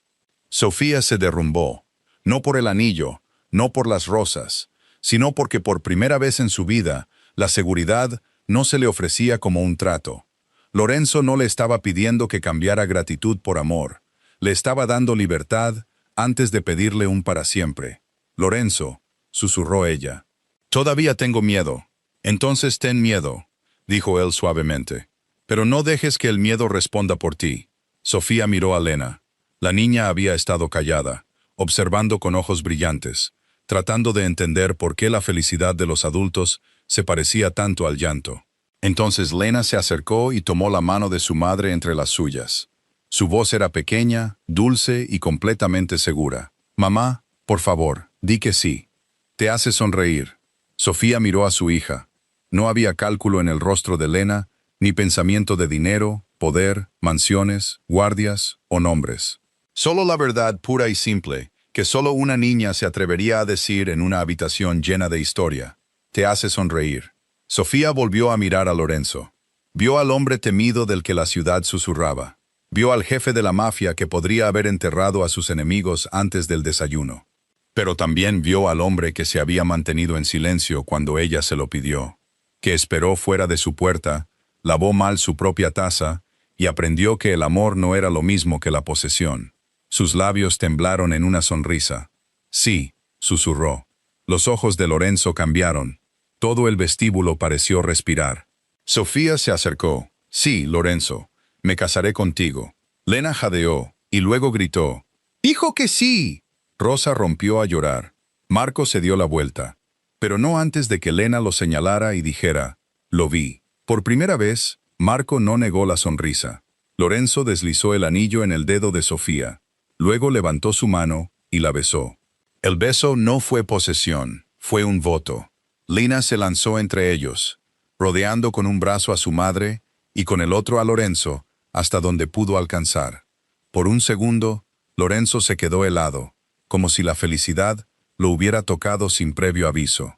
A: Sofía se derrumbó, no por el anillo, no por las rosas, sino porque por primera vez en su vida, la seguridad no se le ofrecía como un trato. Lorenzo no le estaba pidiendo que cambiara gratitud por amor, le estaba dando libertad antes de pedirle un para siempre. «Lorenzo», susurró ella. «Todavía tengo miedo». «Entonces ten miedo», dijo él suavemente. «Pero no dejes que el miedo responda por ti». Sofía miró a Lena. La niña había estado callada, observando con ojos brillantes, tratando de entender por qué la felicidad de los adultos se parecía tanto al llanto. Entonces Lena se acercó y tomó la mano de su madre entre las suyas. Su voz era pequeña, dulce y completamente segura. «Mamá, por favor, di que sí. Te hace sonreír». Sofía miró a su hija. No había cálculo en el rostro de Lena, ni pensamiento de dinero, poder, mansiones, guardias o nombres. Solo la verdad pura y simple, que solo una niña se atrevería a decir en una habitación llena de historia. «Te hace sonreír». Sofía volvió a mirar a Lorenzo. Vio al hombre temido del que la ciudad susurraba. Vio al jefe de la mafia que podría haber enterrado a sus enemigos antes del desayuno. Pero también vio al hombre que se había mantenido en silencio cuando ella se lo pidió, que esperó fuera de su puerta, lavó mal su propia taza y aprendió que el amor no era lo mismo que la posesión. Sus labios temblaron en una sonrisa. «Sí», susurró. Los ojos de Lorenzo cambiaron. Todo el vestíbulo pareció respirar. Sofía se acercó. «Sí, Lorenzo, me casaré contigo». Lena jadeó y luego gritó. «¡Dijo que sí!». Rosa rompió a llorar. Marco se dio la vuelta, pero no antes de que Lena lo señalara y dijera, «Lo vi». Por primera vez, Marco no negó la sonrisa. Lorenzo deslizó el anillo en el dedo de Sofía. Luego levantó su mano y la besó. El beso no fue posesión, fue un voto. Lena se lanzó entre ellos, rodeando con un brazo a su madre y con el otro a Lorenzo, hasta donde pudo alcanzar. Por un segundo, Lorenzo se quedó helado, como si la felicidad lo hubiera tocado sin previo aviso.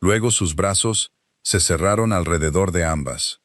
A: Luego sus brazos se cerraron alrededor de ambas.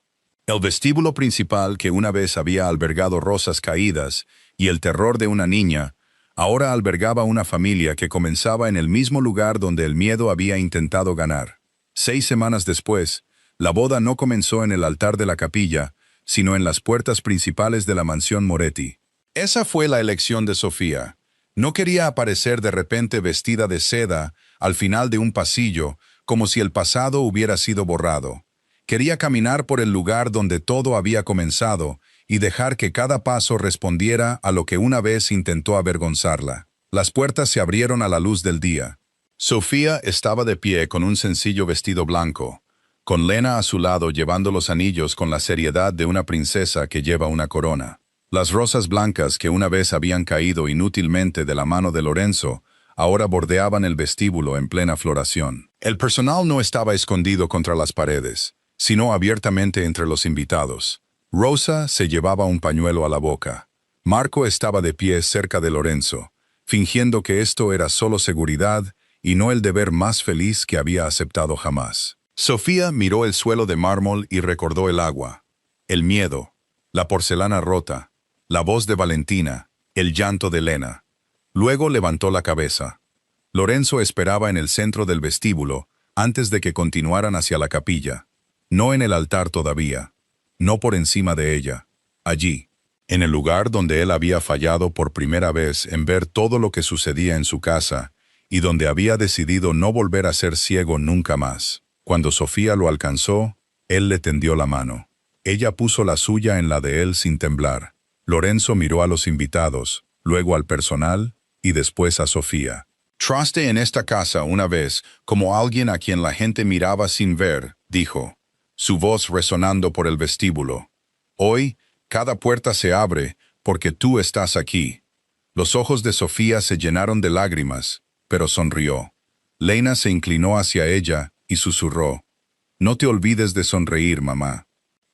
A: El vestíbulo principal, que una vez había albergado rosas caídas y el terror de una niña, ahora albergaba una familia que comenzaba en el mismo lugar donde el miedo había intentado ganar. 6 semanas después, la boda no comenzó en el altar de la capilla, sino en las puertas principales de la mansión Moretti. Esa fue la elección de Sofía. No quería aparecer de repente vestida de seda al final de un pasillo, como si el pasado hubiera sido borrado. Quería caminar por el lugar donde todo había comenzado y dejar que cada paso respondiera a lo que una vez intentó avergonzarla. Las puertas se abrieron a la luz del día. Sofía estaba de pie con un sencillo vestido blanco, con Lena a su lado llevando los anillos con la seriedad de una princesa que lleva una corona. Las rosas blancas que una vez habían caído inútilmente de la mano de Lorenzo, ahora bordeaban el vestíbulo en plena floración. El personal no estaba escondido contra las paredes, sino abiertamente entre los invitados. Rosa se llevaba un pañuelo a la boca. Marco estaba de pie cerca de Lorenzo, fingiendo que esto era solo seguridad y no el deber más feliz que había aceptado jamás. Sofía miró el suelo de mármol y recordó el agua, el miedo, la porcelana rota, la voz de Valentina, el llanto de Lena. Luego levantó la cabeza. Lorenzo esperaba en el centro del vestíbulo antes de que continuaran hacia la capilla. No en el altar todavía, no por encima de ella, allí, en el lugar donde él había fallado por primera vez en ver todo lo que sucedía en su casa y donde había decidido no volver a ser ciego nunca más. Cuando Sofía lo alcanzó, él le tendió la mano. Ella puso la suya en la de él sin temblar. Lorenzo miró a los invitados, luego al personal y después a Sofía. «Traste en esta casa una vez como alguien a quien la gente miraba sin ver», dijo, su voz resonando por el vestíbulo. «Hoy, cada puerta se abre porque tú estás aquí». Los ojos de Sofía se llenaron de lágrimas, pero sonrió. Lena se inclinó hacia ella y susurró, «No te olvides de sonreír, mamá».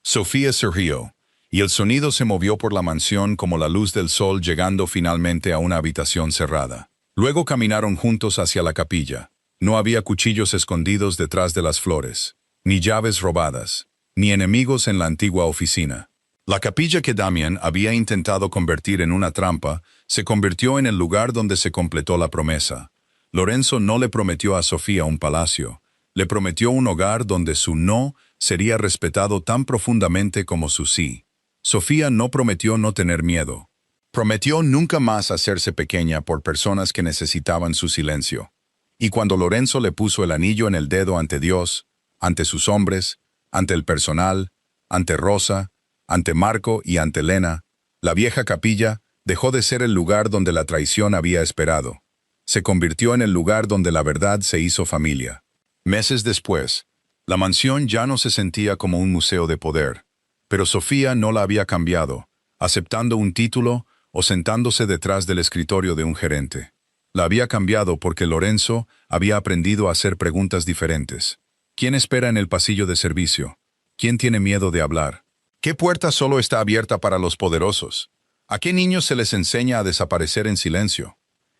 A: Sofía se rió, y el sonido se movió por la mansión como la luz del sol llegando finalmente a una habitación cerrada. Luego caminaron juntos hacia la capilla. No había cuchillos escondidos detrás de las flores, ni llaves robadas, ni enemigos en la antigua oficina. La capilla que Damián había intentado convertir en una trampa se convirtió en el lugar donde se completó la promesa. Lorenzo no le prometió a Sofía un palacio, le prometió un hogar donde su no sería respetado tan profundamente como su sí. Sofía no prometió no tener miedo. Prometió nunca más hacerse pequeña por personas que necesitaban su silencio. Y cuando Lorenzo le puso el anillo en el dedo ante Dios, ante sus hombres, ante el personal, ante Rosa, ante Marco y ante Lena, la vieja capilla dejó de ser el lugar donde la traición había esperado. Se convirtió en el lugar donde la verdad se hizo familia. Meses después, la mansión ya no se sentía como un museo de poder, pero Sofía no la había cambiado, aceptando un título o sentándose detrás del escritorio de un gerente. La había cambiado porque Lorenzo había aprendido a hacer preguntas diferentes. ¿Quién espera en el pasillo de servicio? ¿Quién tiene miedo de hablar? ¿Qué puerta solo está abierta para los poderosos? ¿A qué niños se les enseña a desaparecer en silencio?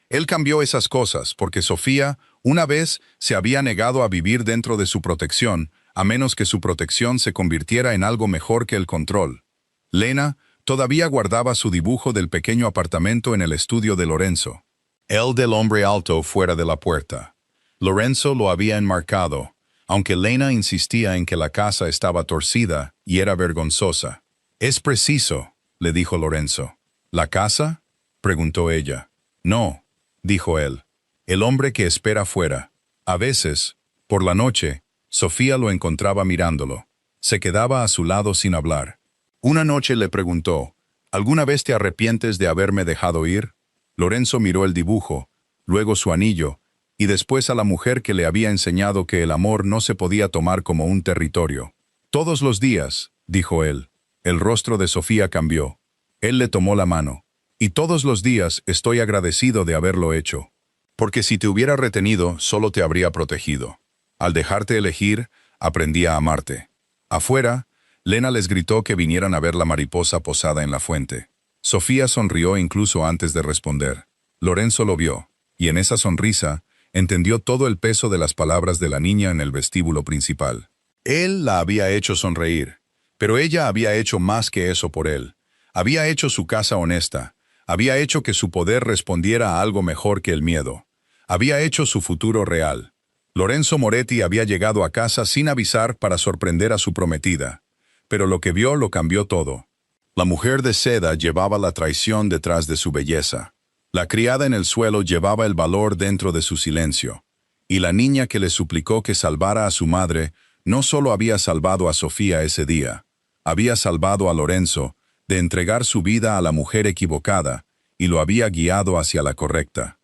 A: Él cambió esas cosas porque Sofía, una vez, se había negado a vivir dentro de su protección, a menos que su protección se convirtiera en algo mejor que el control. Lena todavía guardaba su dibujo del pequeño apartamento en el estudio de Lorenzo. El del hombre alto fuera de la puerta. Lorenzo lo había enmarcado, aunque Lena insistía en que la casa estaba torcida y era vergonzosa. «Es preciso», le dijo Lorenzo. «¿La casa?», preguntó ella. «No», dijo él. «El hombre que espera fuera». A veces, por la noche, Sofía lo encontraba mirándolo. Se quedaba a su lado sin hablar. Una noche le preguntó, «¿Alguna vez te arrepientes de haberme dejado ir?». Lorenzo miró el dibujo, luego su anillo, y después a la mujer que le había enseñado que el amor no se podía tomar como un territorio. «Todos los días», dijo él. El rostro de Sofía cambió. Él le tomó la mano. «Y todos los días estoy agradecido de haberlo hecho. Porque si te hubiera retenido, solo te habría protegido. Al dejarte elegir, aprendí a amarte». Afuera, Lena les gritó que vinieran a ver la mariposa posada en la fuente. Sofía sonrió incluso antes de responder. Lorenzo lo vio, y en esa sonrisa entendió todo el peso de las palabras de la niña en el vestíbulo principal. Él la había hecho sonreír, pero ella había hecho más que eso por él. Había hecho su casa honesta, había hecho que su poder respondiera a algo mejor que el miedo. Había hecho su futuro real. Lorenzo Moretti había llegado a casa sin avisar para sorprender a su prometida. Pero lo que vio lo cambió todo. La mujer de seda llevaba la traición detrás de su belleza. La criada en el suelo llevaba el valor dentro de su silencio. Y la niña que le suplicó que salvara a su madre no solo había salvado a Sofía ese día, había salvado a Lorenzo de entregar su vida a la mujer equivocada y lo había guiado hacia la correcta.